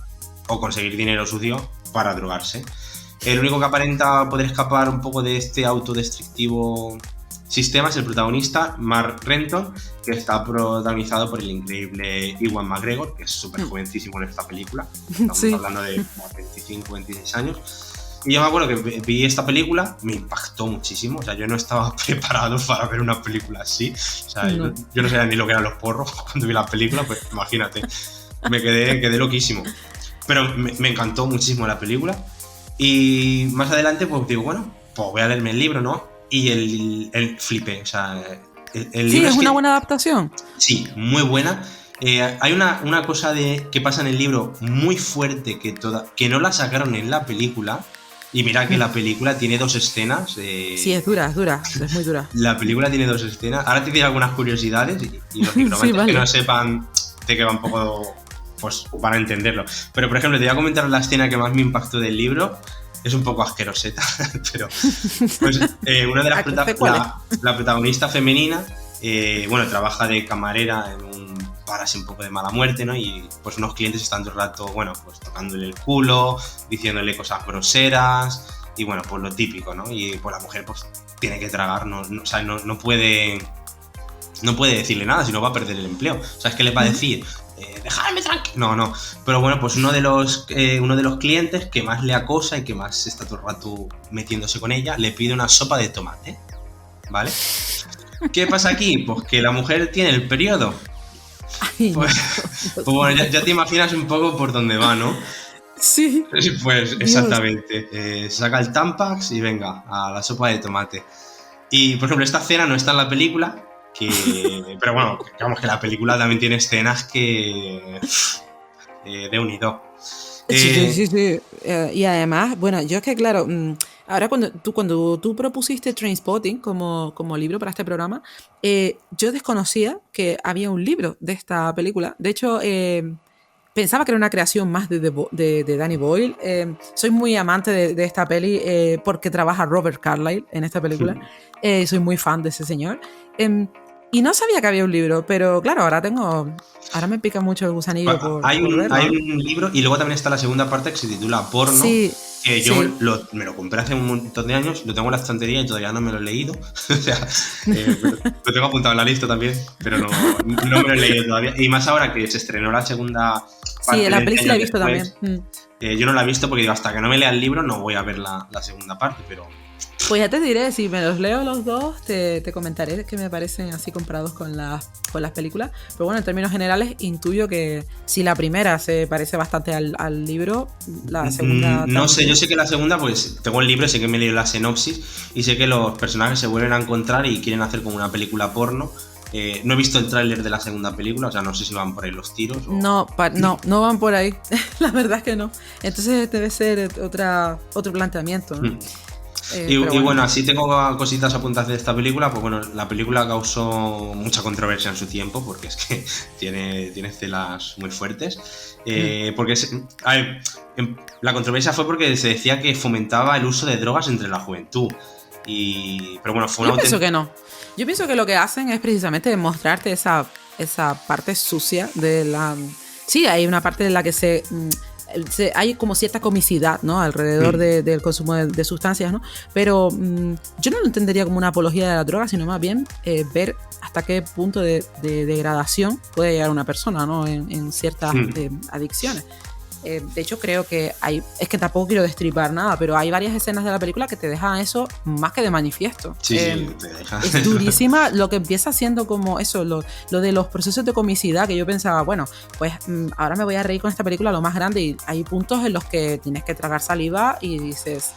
Speaker 2: o conseguir dinero sucio para drogarse. El único que aparenta poder escapar un poco de este autodestructivo sistema es el protagonista, Mark Renton, que está protagonizado por el increíble Ewan McGregor, que es súper jovencísimo en esta película. Estamos hablando de 25, 26 años. Y yo me acuerdo que vi esta película, me impactó muchísimo. O sea, yo no estaba preparado para ver una película así. O sea, yo no sabía ni lo que eran los porros cuando vi la película, pues imagínate. Me quedé loquísimo. Pero me encantó muchísimo la película. Y más adelante, pues digo, bueno, pues voy a leerme el libro, ¿no? Y el flipé, o sea, el libro
Speaker 1: es una buena adaptación.
Speaker 2: Sí, muy buena. Hay una cosa que pasa en el libro muy fuerte que no la sacaron en la película. Y mira que la película tiene 2 escenas.
Speaker 1: Sí, es dura, es muy dura.
Speaker 2: La película tiene 2 escenas. Ahora te diré algunas curiosidades y los nigromantes que no sepan de qué va un poco, pues van a entenderlo. Pero, por ejemplo, te voy a comentar la escena que más me impactó del libro. Es un poco asqueroseta, pero pues, una de la protagonista femenina, bueno, trabaja de camarera en un bar así un poco de mala muerte, ¿no? Y pues unos clientes están todo el rato, bueno, pues tocándole el culo, diciéndole cosas groseras y bueno, pues lo típico, ¿no? Y pues la mujer pues tiene que tragar, o sea, no puede decirle nada, si no va a perder el empleo. O sea, es que le va a decir, dejadme tranquilo. No. Pero bueno, pues uno de los clientes que más le acosa y que más está todo el rato metiéndose con ella, le pide una sopa de tomate, ¿vale? ¿Qué pasa aquí? Pues que la mujer tiene el periodo. Pues bueno, ya te imaginas un poco por dónde va, ¿no?
Speaker 1: Sí.
Speaker 2: Pues exactamente. Saca el Tampax y venga, a la sopa de tomate. Y, por ejemplo, esta escena no está en la película, pero bueno, digamos que la película también tiene escenas que de unido.
Speaker 1: Sí. Y además, bueno, yo es que claro, ahora cuando tú propusiste Trainspotting como libro para este programa, yo desconocía que había un libro de esta película. De hecho, pensaba que era una creación más de Danny Boyle. Soy muy amante de esta peli porque trabaja Robert Carlyle en esta película. Soy muy fan de ese señor. Y no sabía que había un libro, pero claro, ahora me pica mucho el gusanillo por verlo.
Speaker 2: Hay un libro y luego también está la segunda parte que se titula Porno.
Speaker 1: Sí,
Speaker 2: que yo me lo compré hace un montón de años, lo tengo en la estantería y todavía no me lo he leído. O sea, lo tengo apuntado en la lista también, pero no me lo he leído todavía. Y más ahora que se estrenó la segunda parte.
Speaker 1: Sí, la película la he visto también.
Speaker 2: Yo no la he visto porque digo, hasta que no me lea el libro no voy a ver la segunda parte, pero...
Speaker 1: Pues ya te diré, si me los leo los dos, te comentaré que me parecen así comparados con las películas. Pero bueno, en términos generales, intuyo que si la primera se parece bastante al libro, la segunda...
Speaker 2: No sé, yo sé que la segunda, pues tengo el libro, sé que me he leído la sinopsis y sé que los personajes se vuelven a encontrar y quieren hacer como una película porno. No he visto el tráiler de la segunda película, o sea, no sé si van por ahí los tiros o...
Speaker 1: No van por ahí. La verdad es que no. Entonces debe ser otro planteamiento, ¿no?
Speaker 2: Y bueno, así tengo cositas apuntadas de esta película. Pues bueno, la película causó mucha controversia en su tiempo porque es que tiene escenas muy fuertes. Porque la controversia fue porque se decía que fomentaba el uso de drogas entre la juventud. Pero bueno, fue
Speaker 1: Yo pienso que no. Yo pienso que lo que hacen es precisamente mostrarte esa parte sucia de la... Sí, hay una parte en la que se hay como cierta comicidad, ¿no? Alrededor del consumo de sustancias, ¿no? Pero yo no lo entendería como una apología de la droga, sino más bien ver hasta qué punto de degradación puede llegar una persona, ¿no? En ciertas adicciones. De hecho, creo que es que tampoco quiero destripar nada, pero hay varias escenas de la película que te dejan eso más que de manifiesto.
Speaker 2: Sí, te deja.
Speaker 1: Es durísima lo que empieza siendo como eso, lo de los procesos de comicidad, que yo pensaba, bueno, pues ahora me voy a reír con esta película lo más grande, y hay puntos en los que tienes que tragar saliva y dices,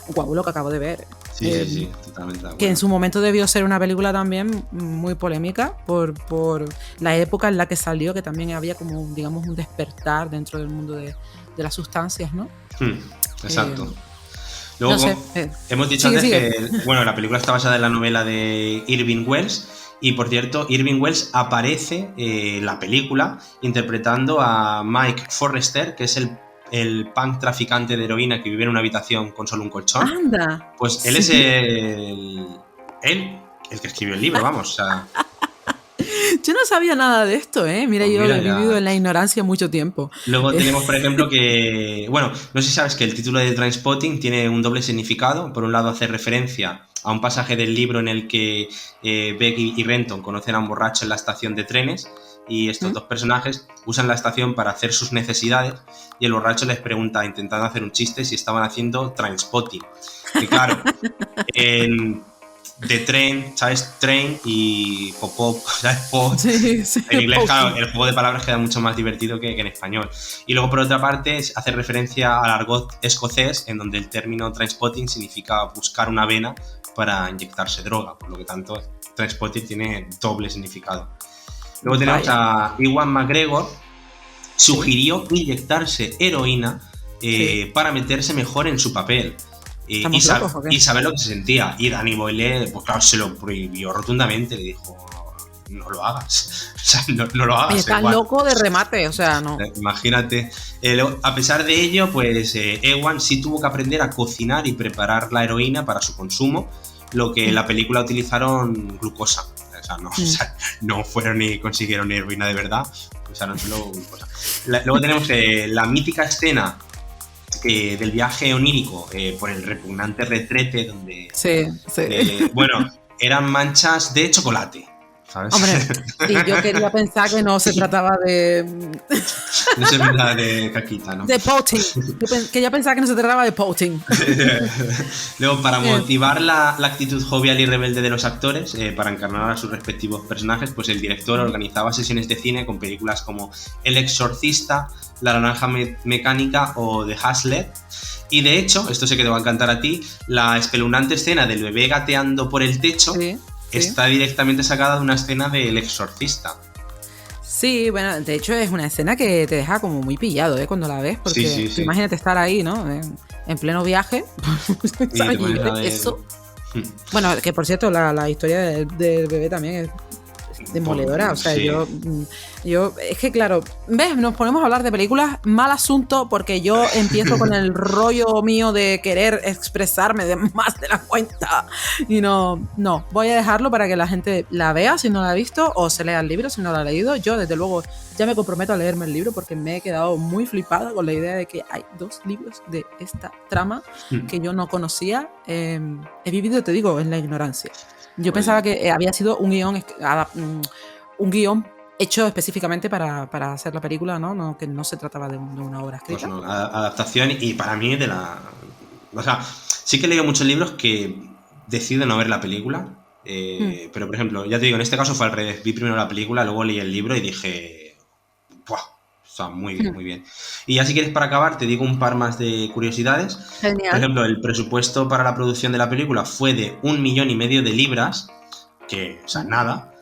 Speaker 1: guau, lo que acabo de ver.
Speaker 2: Sí, totalmente de acuerdo.
Speaker 1: Que en su momento debió ser una película también muy polémica por la época en la que salió, que también había como, digamos, un despertar dentro del mundo de las sustancias, ¿no?
Speaker 2: Exacto. Luego,
Speaker 1: no sé,
Speaker 2: hemos dicho
Speaker 1: sigue,
Speaker 2: antes que bueno, la película está basada en la novela de Irving Welsh, y por cierto, Irving Welsh aparece en la película interpretando a Mike Forrester, que es el punk traficante de heroína que vive en una habitación con solo un colchón.
Speaker 1: ¡Anda!
Speaker 2: Pues él es el que escribió el libro, vamos, o sea...
Speaker 1: Yo no sabía nada de esto, ¿eh? Mira,
Speaker 2: Pues
Speaker 1: yo he vivido en la ignorancia mucho tiempo.
Speaker 2: Luego tenemos, por ejemplo, que... Bueno, no sé si sabes que el título de Trainspotting tiene un doble significado. Por un lado, hace referencia a un pasaje del libro en el que Becky y Renton conocen a un borracho en la estación de trenes, y estos dos personajes usan la estación para hacer sus necesidades, y el borracho les pregunta, intentando hacer un chiste, si estaban haciendo Trainspotting. Que claro, de tren, ¿sabes? Train y pop, ¿sabes? Pop.
Speaker 1: Sí,
Speaker 2: En inglés, claro, el juego de palabras queda mucho más divertido que en español. Y luego, por otra parte, hace referencia al argot escocés, en donde el término Trainspotting significa buscar una vena para inyectarse droga, por lo que tanto Trainspotting tiene doble significado. Luego tenemos a Ewan McGregor, sugirió inyectarse heroína para meterse mejor en su papel. Y saber lo que se sentía. Y Danny Boyle, pues claro, se lo prohibió rotundamente. Le dijo, no lo hagas. O sea, no lo hagas.
Speaker 1: Estás loco de remate, o sea, no.
Speaker 2: Imagínate. A pesar de ello, pues Ewan sí tuvo que aprender a cocinar y preparar la heroína para su consumo, lo que en la película utilizaron glucosa. O sea, no fueron ni consiguieron heroína de verdad, usaron solo glucosa. Luego tenemos la mítica escena del viaje onírico por el repugnante retrete, donde bueno, eran manchas de chocolate, ¿sabes?
Speaker 1: Hombre, sí, yo quería pensar que no se trataba de...
Speaker 2: No se trataba de caquita, ¿no?
Speaker 1: De potting. Quería pensar que no se trataba de potting.
Speaker 2: Luego, para motivar la actitud jovial y rebelde de los actores, para encarnar a sus respectivos personajes, pues el director organizaba sesiones de cine con películas como El Exorcista, La Naranja Mecánica o The Hustler. Y de hecho, esto sé que te va a encantar a ti, la espeluznante escena del bebé gateando por el techo está directamente sacada de una escena de El Exorcista.
Speaker 1: Sí, bueno, de hecho es una escena que te deja como muy pillado, cuando la ves, porque imagínate estar ahí, ¿no? En pleno viaje. ¿Sabes? Eso. Bueno, que por cierto, la historia del bebé también es demoledora, o sea, yo es que claro, ves, nos ponemos a hablar de películas, mal asunto, porque yo empiezo con el rollo mío de querer expresarme de más de la cuenta y no, voy a dejarlo para que la gente la vea si no la ha visto, o se lea el libro si no lo ha leído. Yo desde luego ya me comprometo a leerme el libro porque me he quedado muy flipada con la idea de que hay 2 libros de esta trama que yo no conocía. He vivido, te digo, en la ignorancia. Yo pensaba que había sido un guión hecho específicamente para hacer la película, ¿no? Que no se trataba de una obra escrita.
Speaker 2: Pues no, adaptación, y para mí o sea, sí que he leído muchos libros que decido no ver la película, pero por ejemplo, ya te digo, en este caso fue al revés. Vi primero la película, luego leí el libro y dije, ¡buah! O sea, muy bien, muy bien. Y ya si quieres, para acabar, te digo un par más de curiosidades.
Speaker 1: Genial.
Speaker 2: Por ejemplo, el presupuesto para la producción de la película fue de 1,5 millones de libras, que, o sea, nada,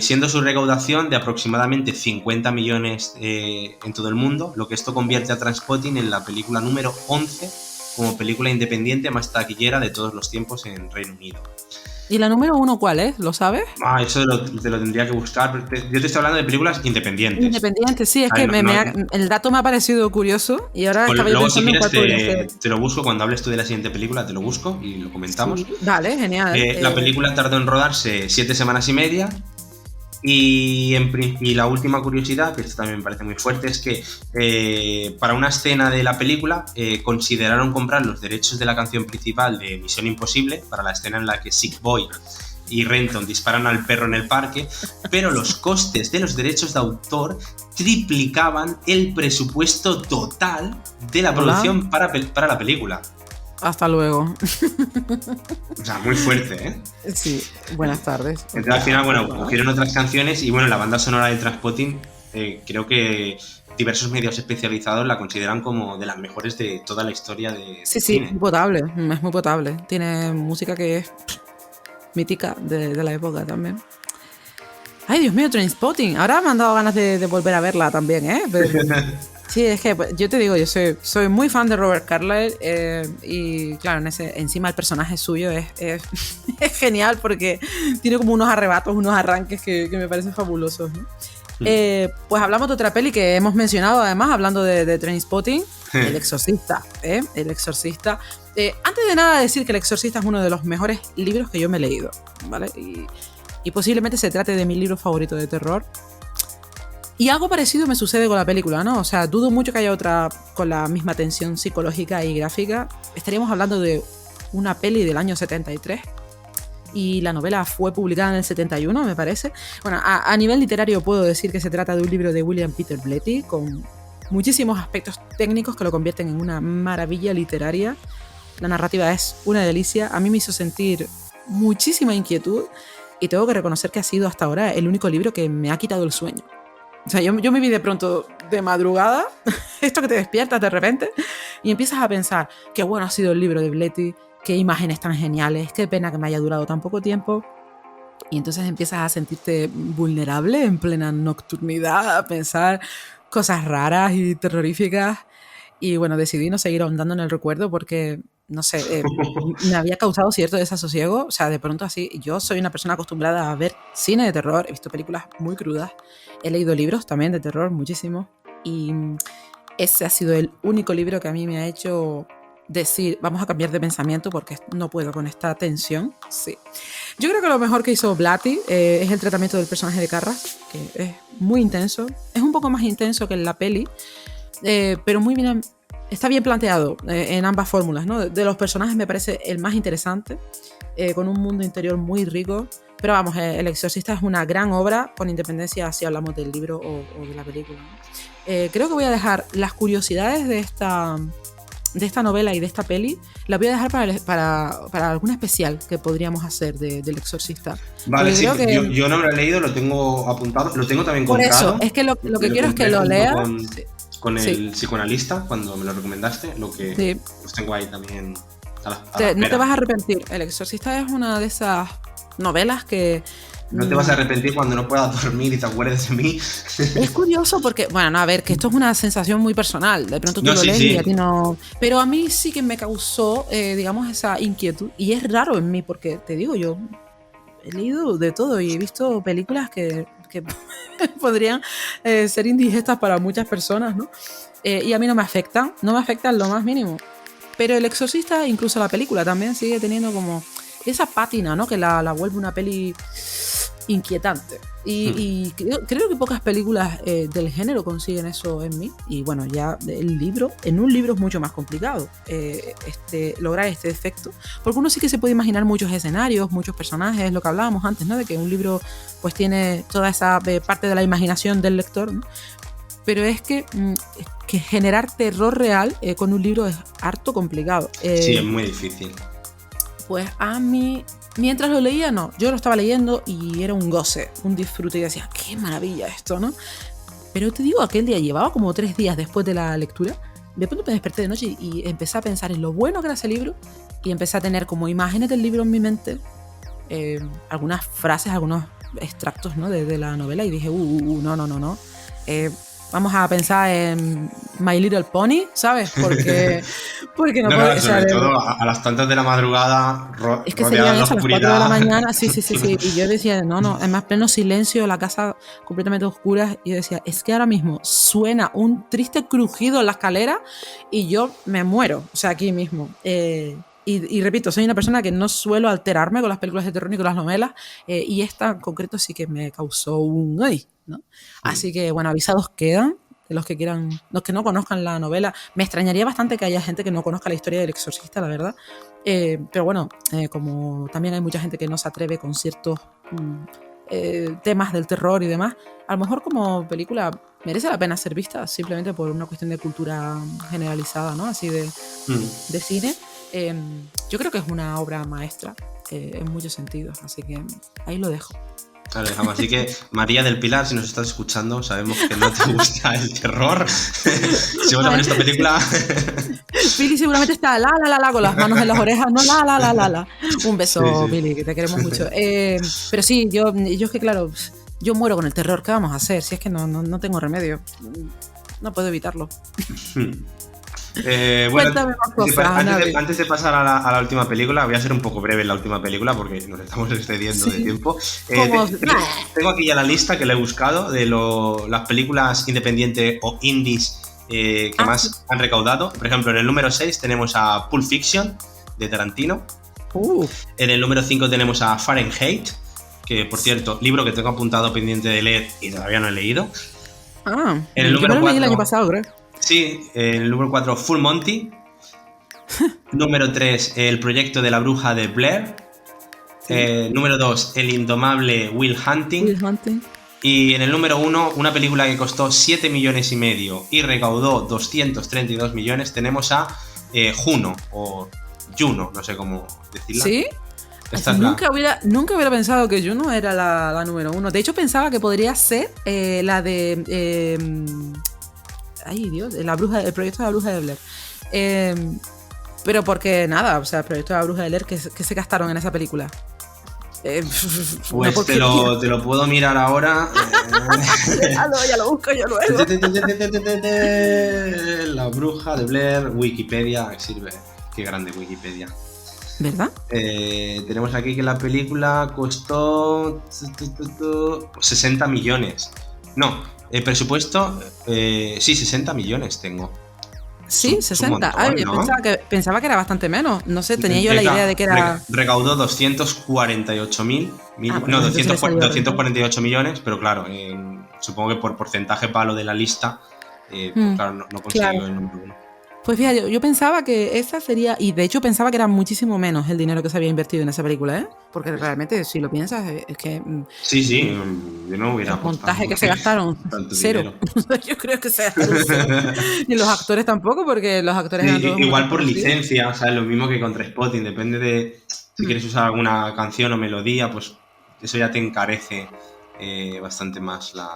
Speaker 2: siendo su recaudación de aproximadamente 50 millones en todo el mundo, lo que esto convierte a Trainspotting en la película número 11 como película independiente más taquillera de todos los tiempos en Reino Unido.
Speaker 1: ¿Y la número 1 cuál es? ¿Lo sabes?
Speaker 2: Eso te lo tendría que buscar. Yo te estoy hablando de películas independientes.
Speaker 1: Independientes, sí, es que el dato me ha parecido curioso y ahora estaba yo pensando en cuál podría ser.
Speaker 2: Te lo busco cuando hables tú de la siguiente película, te lo busco y lo comentamos.
Speaker 1: Sí, vale, genial.
Speaker 2: La película tardó en rodarse 7 semanas y media Y la última curiosidad, que esto también me parece muy fuerte, es que para una escena de la película consideraron comprar los derechos de la canción principal de Misión Imposible, para la escena en la que Sick Boy y Renton disparan al perro en el parque, pero los costes de los derechos de autor triplicaban el presupuesto total de la producción para la película.
Speaker 1: Hasta luego.
Speaker 2: O sea, muy fuerte, ¿eh?
Speaker 1: Sí, buenas tardes.
Speaker 2: Entonces, al final, bueno, cogieron otras canciones y, bueno, la banda sonora de Trainspotting, creo que diversos medios especializados la consideran como de las mejores de toda la historia de cine.
Speaker 1: Sí, muy potable, es muy potable. Tiene música que es mítica de la época también. Ay, Dios mío, Trainspotting. Ahora me han dado ganas de volver a verla también, ¿eh? Sí, es que yo te digo, yo soy muy fan de Robert Carlyle y claro, encima el personaje suyo es genial porque tiene como unos arrebatos, unos arranques que me parecen fabulosos, ¿no? Pues hablamos de otra peli que hemos mencionado además, hablando de Trainspotting, El Exorcista, El Exorcista. Antes de nada decir que El Exorcista es uno de los mejores libros que yo me he leído, ¿vale? Y posiblemente se trate de mi libro favorito de terror. Y algo parecido me sucede con la película, ¿no? O sea, dudo mucho que haya otra con la misma tensión psicológica y gráfica. Estaríamos hablando de una peli del año 73 y la novela fue publicada en el 71, me parece. Bueno, a nivel literario puedo decir que se trata de un libro de William Peter Blatty con muchísimos aspectos técnicos que lo convierten en una maravilla literaria. La narrativa es una delicia. A mí me hizo sentir muchísima inquietud y tengo que reconocer que ha sido hasta ahora el único libro que me ha quitado el sueño. O sea, yo me vi de pronto de madrugada, esto que te despiertas de repente y empiezas a pensar qué bueno ha sido el libro de Blatty, qué imágenes tan geniales, qué pena que me haya durado tan poco tiempo. Y entonces empiezas a sentirte vulnerable en plena nocturnidad, a pensar cosas raras y terroríficas. Y bueno, decidí no seguir ahondando en el recuerdo porque, no sé, me había causado cierto desasosiego. O sea, de pronto así, yo soy una persona acostumbrada a ver cine de terror, he visto películas muy crudas, he leído libros también de terror, muchísimos, y ese ha sido el único libro que a mí me ha hecho decir, vamos a cambiar de pensamiento porque no puedo con esta tensión. Sí. Yo creo que lo mejor que hizo Blatty es el tratamiento del personaje de Carras, que es muy intenso, es un poco más intenso que en la peli, pero muy bien, está bien planteado en ambas fórmulas, ¿no? De los personajes me parece el más interesante, con un mundo interior muy rico. Pero vamos, El Exorcista es una gran obra, con independencia si hablamos del libro o de la película, ¿no? Creo que voy a dejar las curiosidades de esta novela y de esta peli, las voy a dejar para algún especial que podríamos hacer del Exorcista.
Speaker 2: Vale, sí, yo no me lo he leído, lo tengo apuntado, lo tengo también comprado.
Speaker 1: Por eso, es que lo que quiero es que lo leas.
Speaker 2: Con el psicoanalista, cuando me lo recomendaste, lo que los tengo ahí también a la espera.
Speaker 1: No te vas a arrepentir, El Exorcista es una de esas novelas que...
Speaker 2: No te vas a arrepentir cuando no puedas dormir y te acuerdes de mí.
Speaker 1: Es curioso porque, bueno, no, a ver, que esto es una sensación muy personal. De pronto tú lo lees y a ti no... Pero a mí sí que me causó, digamos, esa inquietud. Y es raro en mí porque, te digo, yo he leído de todo y he visto películas que podrían ser indigestas para muchas personas, ¿no? Y a mí no me afectan lo más mínimo. Pero El Exorcista, incluso la película, también sigue teniendo como esa pátina, ¿no? Que la vuelve una peli inquietante. Y creo que pocas películas del género consiguen eso en mí. Y bueno, ya en un libro es mucho más complicado lograr este efecto, porque uno sí que se puede imaginar muchos escenarios, muchos personajes, lo que hablábamos antes, ¿no? De que un libro pues tiene toda esa parte de la imaginación del lector, ¿no? Pero es que generar terror real con un libro es harto complicado.
Speaker 2: Sí, es muy difícil.
Speaker 1: Pues a mí, mientras lo leía, no. Yo lo estaba leyendo y era un goce, un disfrute. Y decía, qué maravilla esto, ¿no? Pero te digo, aquel día, llevaba como 3 días después de la lectura, de pronto me desperté de noche y empecé a pensar en lo bueno que era ese libro y empecé a tener como imágenes del libro en mi mente, algunas frases, algunos extractos, ¿no? de la novela y dije, no. Vamos a pensar en My Little Pony, ¿sabes? Porque no puedo...
Speaker 2: Sobre todo a las tantas de la madrugada,
Speaker 1: es que serían eso, a las 4 de la mañana, sí. Y yo decía, no, es más pleno silencio, la casa completamente oscura. Y yo decía, es que ahora mismo suena un triste crujido en la escalera y yo me muero, o sea, aquí mismo. Y repito, soy una persona que no suelo alterarme con las películas de terror ni con las novelas, y esta en concreto sí que me causó un ¡ay! ¿No? Así que, bueno, avisados quedan. Los que quieran, los que no conozcan la novela. Me extrañaría bastante que haya gente que no conozca la historia del Exorcista, la verdad. Pero bueno, como también hay mucha gente que no se atreve con ciertos temas del terror y demás, a lo mejor como película merece la pena ser vista simplemente por una cuestión de cultura generalizada, ¿no? Así de cine. Yo creo que es una obra maestra en muchos sentidos, así que ahí lo dejo.
Speaker 2: Vale, así que María del Pilar, si nos estás escuchando, sabemos que no te gusta el terror. Si vas a ver esta película...
Speaker 1: Pili seguramente está la con las manos en las orejas, no la. Un beso, sí. Pili, que te queremos mucho. Pero sí, yo es que claro, yo muero con el terror, ¿qué vamos a hacer? Si es que no tengo remedio, no puedo evitarlo.
Speaker 2: Bueno, antes de pasar a la última película, voy a ser un poco breve en la última película porque nos estamos excediendo de tiempo. Tengo aquí ya la lista que le he buscado de las películas independientes o indies que más han recaudado. Por ejemplo, en el número 6 tenemos a Pulp Fiction de Tarantino. En el número 5 tenemos a Fahrenheit, que por cierto, libro que tengo apuntado pendiente de leer y todavía no he leído. En el número 4,
Speaker 1: leí el año pasado, creo.
Speaker 2: Sí, el número 4, Full Monty. Número 3, El proyecto de la bruja de Blair. Sí. Número 2, El indomable Will Hunting. Y en el número 1, una película que costó 7,5 millones y recaudó 232 millones, tenemos a Juno, o Juno, no sé cómo decirla.
Speaker 1: ¿Sí? Nunca hubiera pensado que Juno era la número 1. De hecho, pensaba que podría ser la de... ay, Dios, el proyecto de la bruja de Blair. Pero porque nada, o sea, el proyecto de la bruja de Blair, ¿qué se gastaron en esa película?
Speaker 2: Pues te lo puedo mirar ahora.
Speaker 1: Ya lo busco yo luego.
Speaker 2: La bruja de Blair, Wikipedia, sirve. Qué grande Wikipedia.
Speaker 1: ¿Verdad?
Speaker 2: Tenemos aquí que la película costó 60 millones. No, el presupuesto, sí, 60 millones tengo.
Speaker 1: Sí, 60. Montón, ¿no? Pensaba que era bastante menos. No sé, tenía yo la idea de que era...
Speaker 2: Recaudó 248.000, no, 248 millones, pero claro, supongo que por porcentaje palo de la lista, pues claro, no consiguió el número 1.
Speaker 1: Pues fíjate, yo pensaba que esa sería, y de hecho pensaba que era muchísimo menos el dinero que se había invertido en esa película, ¿eh? Porque realmente, si lo piensas, es que...
Speaker 2: Sí, yo no hubiera
Speaker 1: apostado. El montaje que se gastaron, cero. Yo creo que se gastaron cero. Y los actores tampoco, porque los actores...
Speaker 2: Sí, igual por licencia, o sea, lo mismo que con Trainspotting, depende de si quieres usar alguna canción o melodía, pues eso ya te encarece bastante más la...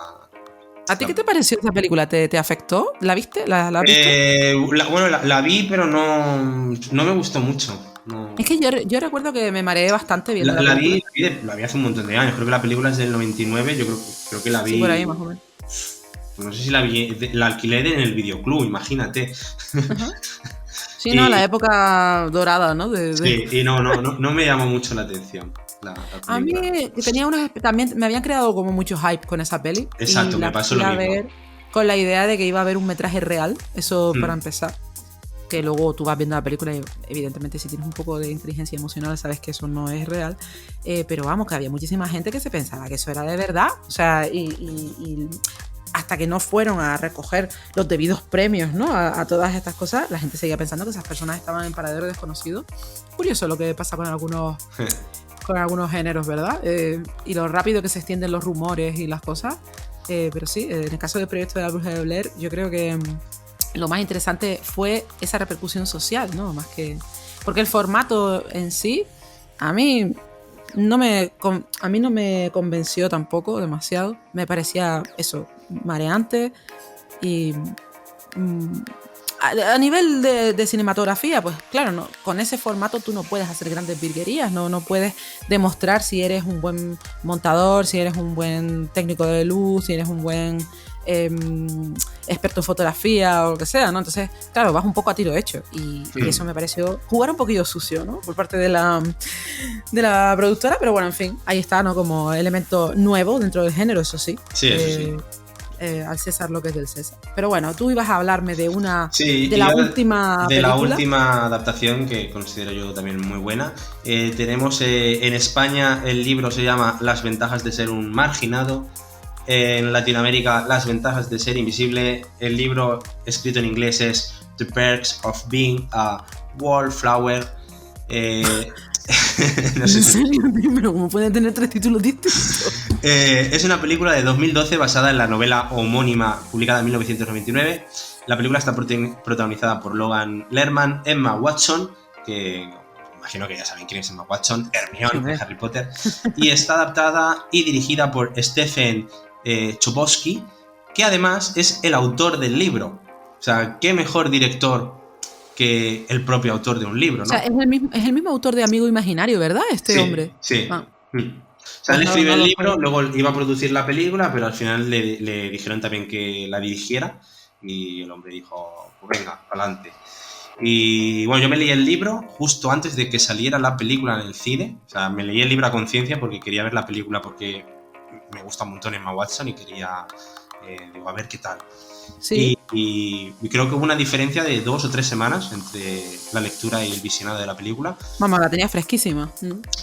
Speaker 1: ¿A ti qué te pareció esa película? ¿Te afectó? ¿La viste? ¿La viste?
Speaker 2: La vi, pero no me gustó mucho. No.
Speaker 1: Es que yo recuerdo que me mareé bastante viendo
Speaker 2: la vi hace un montón de años. Creo que la película es del 99. Yo creo que la vi...
Speaker 1: Sí, por ahí más o menos.
Speaker 2: No sé si la vi... La alquilé en el videoclub, imagínate.
Speaker 1: Uh-huh. Sí, no, la época dorada, ¿no?
Speaker 2: Sí, y no me llamó mucho la atención.
Speaker 1: A mí también me habían creado como mucho hype con esa peli.
Speaker 2: Exacto, me pasó lo mismo.
Speaker 1: Ver con la idea de que iba a haber un metraje real, eso para empezar. Que luego tú vas viendo la película y evidentemente si tienes un poco de inteligencia emocional sabes que eso no es real. Pero vamos, que había muchísima gente que se pensaba que eso era de verdad. O sea, y hasta que no fueron a recoger los debidos premios, ¿no? A todas estas cosas, la gente seguía pensando que esas personas estaban en paradero desconocido. Curioso lo que pasa con algunos géneros, ¿verdad? Y lo rápido que se extienden los rumores y las cosas. Pero sí, en el caso del proyecto de la bruja de Blair, yo creo que lo más interesante fue esa repercusión social, ¿no? Más que... Porque el formato en sí, a mí no me convenció tampoco demasiado. Me parecía eso, mareante y... A nivel de cinematografía, pues claro, no, con ese formato tú no puedes hacer grandes virguerías, no puedes demostrar si eres un buen montador, si eres un buen técnico de luz, si eres un buen experto en fotografía o lo que sea, ¿no? Entonces, claro, vas un poco a tiro hecho y eso me pareció jugar un poquillo sucio, ¿no? Por parte de la productora, pero bueno, en fin, ahí está, ¿no? Como elemento nuevo dentro del género, eso sí.
Speaker 2: Sí, eso sí.
Speaker 1: al César lo que es del César. Pero bueno, tú ibas a hablarme de
Speaker 2: la
Speaker 1: última
Speaker 2: de
Speaker 1: película.
Speaker 2: La última adaptación, que considero yo también muy buena. Tenemos en España, el libro se llama Las ventajas de ser un marginado. En Latinoamérica, Las ventajas de ser invisible. El libro escrito en inglés es The Perks of Being a Wallflower.
Speaker 1: No sé pero ¿cómo pueden tener 3 títulos distintos?
Speaker 2: Es una película de 2012 basada en la novela homónima publicada en 1999. La película está protagonizada por Logan Lerman, Emma Watson, que imagino que ya saben quién es Emma Watson, Hermione de Harry Potter, y está adaptada y dirigida por Stephen Chbosky, que además es el autor del libro. O sea, ¿qué mejor director que el propio autor de un libro, ¿no?
Speaker 1: O sea, es el mismo autor de Amigo Imaginario, ¿verdad? Hombre.
Speaker 2: Sí. O sea, él escribió el libro, luego iba a producir la película, pero al final le dijeron también que la dirigiera y el hombre dijo, pues venga, adelante. Y bueno, yo me leí el libro justo antes de que saliera la película en el cine. O sea, me leí el libro a conciencia porque quería ver la película, porque me gusta un montón Emma Watson y quería, digo, a ver qué tal.
Speaker 1: Sí.
Speaker 2: Y creo que hubo una diferencia de 2 o 3 semanas entre la lectura y el visionado de la película.
Speaker 1: Mamá, la tenía fresquísima.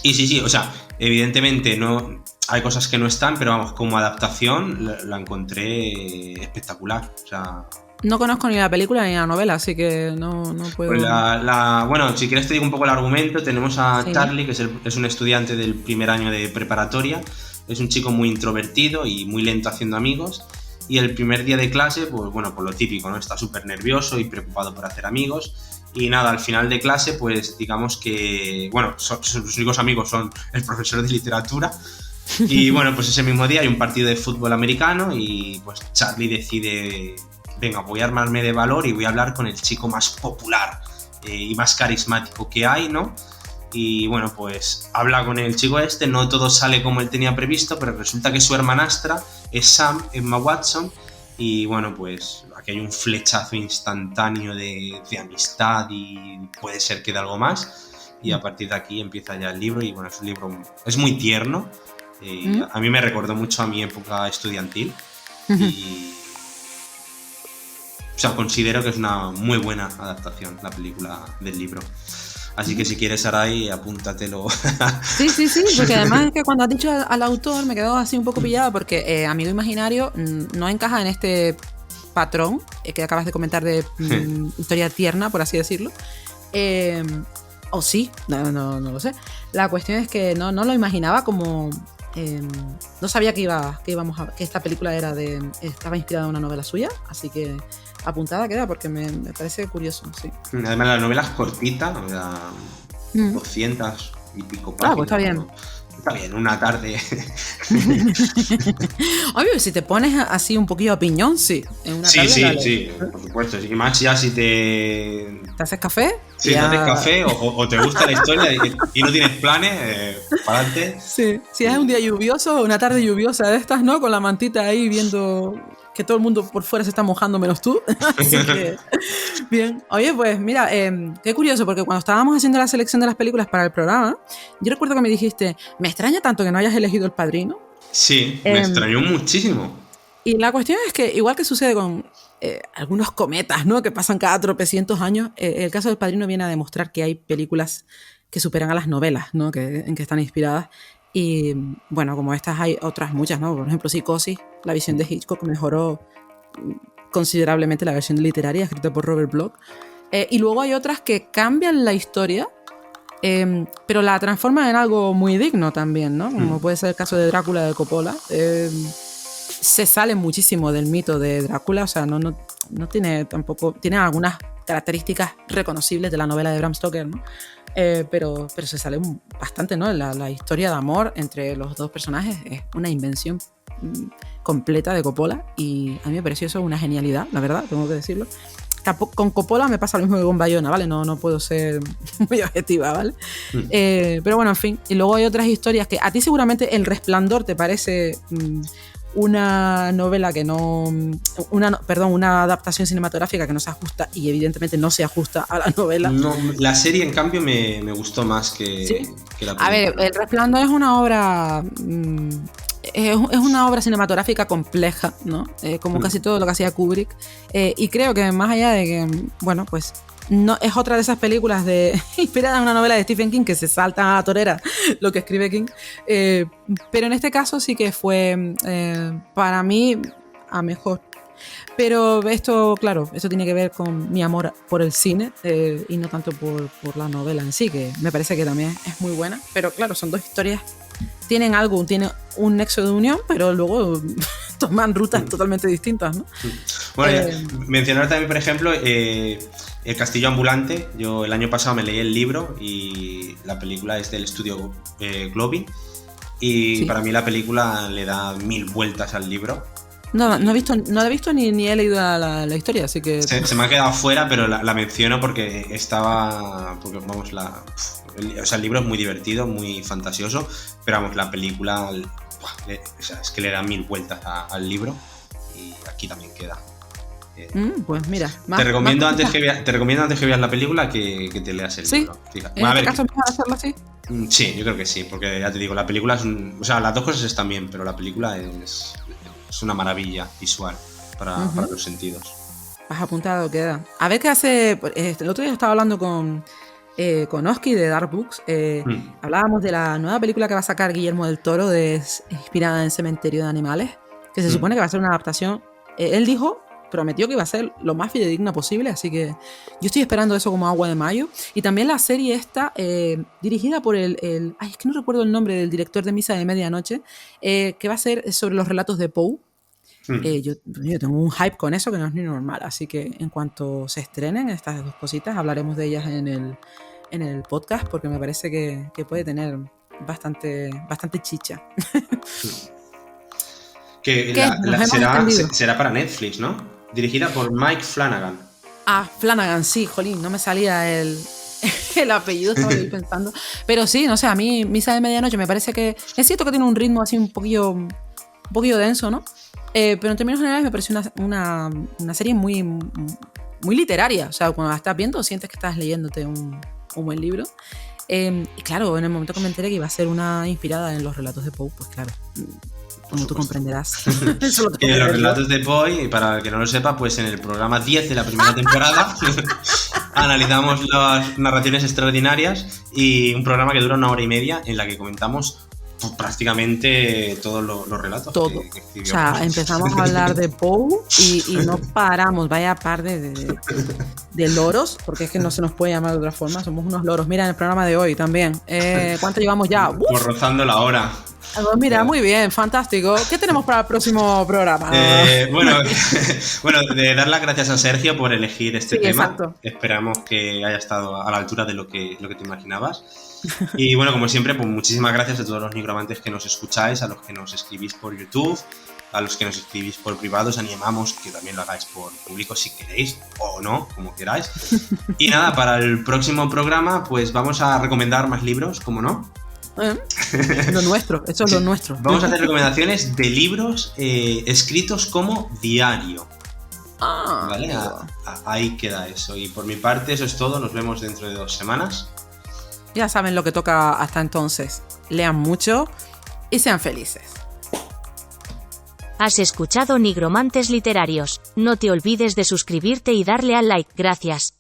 Speaker 2: Y sí, o sea, evidentemente no hay cosas que no están, pero vamos, como adaptación la encontré espectacular. O sea,
Speaker 1: no conozco ni la película ni la novela, así que no puedo...
Speaker 2: Pues bueno, si quieres te digo un poco el argumento. Tenemos a Charlie, que es un estudiante del primer año de preparatoria. Es un chico muy introvertido y muy lento haciendo amigos. Y el primer día de clase, pues bueno, por lo típico, ¿no? Está súper nervioso y preocupado por hacer amigos. Y nada, al final de clase, pues digamos que, bueno, sus únicos amigos son el profesor de literatura. Y bueno, pues ese mismo día hay un partido de fútbol americano y pues Charlie decide, venga, voy a armarme de valor y voy a hablar con el chico más popular y más carismático que hay, ¿no? Y bueno, pues habla con el chico este, no todo sale como él tenía previsto, pero resulta que su hermanastra es Sam, Emma Watson, y bueno, pues aquí hay un flechazo instantáneo de amistad y puede ser que de algo más, y a partir de aquí empieza ya el libro, y bueno, es un libro, es muy tierno, a mí me recordó mucho a mi época estudiantil, y o sea, considero que es una muy buena adaptación la película del libro. Así que si quieres, Saray, apúntatelo.
Speaker 1: Sí, porque además es que cuando has dicho al autor me he quedado así un poco pillada porque Amigo Imaginario no encaja en este patrón que acabas de comentar de historia tierna, por así decirlo. O sí, no lo sé. La cuestión es que no lo imaginaba como... no sabía que esta película estaba inspirada en una novela suya, así que apuntada queda porque me parece curioso, sí.
Speaker 2: Además la novela es cortita, o sea, 200 y pico páginas.
Speaker 1: Pues está bien.
Speaker 2: ¿No? Está bien, una tarde.
Speaker 1: Oye, si te pones así un poquillo a piñón, sí. En una tarde,
Speaker 2: sí, por supuesto. Y más ya si te
Speaker 1: haces café.
Speaker 2: Si te haces café o te gusta la historia y no tienes planes, para adelante.
Speaker 1: Sí, si es un día lluvioso, una tarde lluviosa de estas, ¿no? Con la mantita ahí viendo que todo el mundo por fuera se está mojando menos tú. Así que, bien. Oye, pues mira, qué curioso, porque cuando estábamos haciendo la selección de las películas para el programa, yo recuerdo que me dijiste, me extraña tanto que no hayas elegido El Padrino.
Speaker 2: Sí, me extrañó muchísimo.
Speaker 1: Y la cuestión es que, igual que sucede con algunos cometas, ¿no? Que pasan cada tropecientos años, el caso del Padrino viene a demostrar que hay películas que superan a las novelas, ¿no? En que están inspiradas. Y bueno, como estas hay otras muchas, ¿no? Por ejemplo, Psicosis, la visión de Hitchcock mejoró considerablemente la versión literaria escrita por Robert Bloch. Y luego hay otras que cambian la historia, pero la transforman en algo muy digno también, ¿no? Como puede ser el caso de Drácula de Coppola. Se sale muchísimo del mito de Drácula, o sea, no tiene tampoco... Tiene algunas características reconocibles de la novela de Bram Stoker, ¿no? Pero se sale bastante, ¿no? La historia de amor entre los dos personajes es una invención completa de Coppola y a mí me pareció eso una genialidad, la verdad, tengo que decirlo. Tampoco, con Coppola me pasa lo mismo que con Bayona, ¿vale? No puedo ser muy objetiva, ¿vale? Pero bueno, en fin. Y luego hay otras historias que a ti seguramente El Resplandor te parece... una novela que una adaptación cinematográfica que no se ajusta y evidentemente no se ajusta a la novela.
Speaker 2: No, la serie en cambio me gustó más que la película.
Speaker 1: A ver, El Resplandor es una obra es una obra cinematográfica compleja, ¿no? Como casi todo lo que hacía Kubrick. Y creo que más allá de que, bueno, pues no es otra de esas películas inspirada en una novela de Stephen King que se salta a la torera lo que escribe King. Pero en este caso sí que fue, para mí, a mejor. Pero esto, claro, eso tiene que ver con mi amor por el cine y no tanto por la novela en sí, que me parece que también es muy buena. Pero claro, son dos historias, tienen un nexo de unión, pero luego toman rutas totalmente distintas, ¿no?
Speaker 2: Bueno, mencionar también, por ejemplo, El Castillo Ambulante. Yo el año pasado me leí el libro y la película es del estudio Globin. Y para mí la película le da 1000 vueltas al libro.
Speaker 1: No la he visto ni he leído la historia, así que...
Speaker 2: Se me ha quedado fuera, pero la menciono porque porque vamos, el libro es muy divertido, muy fantasioso, pero vamos, la película, es que le da 1000 vueltas al libro y aquí también queda.
Speaker 1: Pues mira,
Speaker 2: te recomiendo antes que veas la película que te leas el libro. Fíjate.
Speaker 1: ¿En este caso me vas a hacerlo así?
Speaker 2: Sí, yo creo que sí, porque ya te digo, la película las dos cosas están bien, pero la película es una maravilla visual para los sentidos.
Speaker 1: Has apuntado, queda. A ver qué hace. El otro día estaba hablando con Oski de Dark Books. Hablábamos de la nueva película que va a sacar Guillermo del Toro, inspirada en Cementerio de Animales, que se supone que va a ser una adaptación. Él prometió que iba a ser lo más fidedigna posible, así que yo estoy esperando eso como agua de mayo. Y también la serie esta, dirigida por es que no recuerdo el nombre del director de Misa de Medianoche, que va a ser sobre los relatos de Poe. Yo tengo un hype con eso que no es ni normal, así que en cuanto se estrenen estas dos cositas hablaremos de ellas en el podcast, porque me parece que puede tener bastante chicha.
Speaker 2: Será para Netflix, ¿no? Dirigida por Mike Flanagan.
Speaker 1: Flanagan, sí, jolín, no me salía el apellido, estaba ahí pensando. Pero sí, no sé, a mí Misa de Medianoche me parece que es cierto que tiene un ritmo así un poquillo denso, ¿no? Pero en términos generales me pareció una serie muy, muy literaria. O sea, cuando la estás viendo sientes que estás leyéndote un buen libro. Y claro, en el momento que me enteré que iba a ser una inspirada en los relatos de Poe, pues claro, como tú comprenderás.
Speaker 2: Los relatos de Poe, y para el que no lo sepa, pues en el programa 10 de la primera temporada analizamos las narraciones extraordinarias y un programa que dura 1 hora y media en la que comentamos prácticamente todos los relatos.
Speaker 1: Todo. Que o sea, empezamos a hablar de Poe y no paramos. Vaya par de loros, porque es que no se nos puede llamar de otra forma. Somos unos loros. Mira, en el programa de hoy también. ¿Cuánto llevamos ya?
Speaker 2: Pues rozando la hora.
Speaker 1: Mira, muy bien, fantástico. ¿Qué tenemos para el próximo programa?
Speaker 2: Bueno, de dar las gracias a Sergio por elegir este tema. Exacto. Esperamos que haya estado a la altura de lo que te imaginabas. Y bueno, como siempre, pues muchísimas gracias a todos los nigromantes que nos escucháis, a los que nos escribís por YouTube, a los que nos escribís por privado. Os animamos que también lo hagáis por público si queréis, o no, como queráis. Y nada, para el próximo programa pues vamos a recomendar más libros, ¿cómo no?
Speaker 1: Lo nuestro, eso es lo nuestro.
Speaker 2: Vamos a hacer recomendaciones de libros escritos como diario. ¿Vale? Ahí queda eso. Y por mi parte eso es todo. Nos vemos dentro de 2 semanas.
Speaker 1: Ya saben lo que toca hasta entonces. Lean mucho y sean felices.
Speaker 4: Has escuchado Nigromantes Literarios. No te olvides de suscribirte y darle al like. Gracias.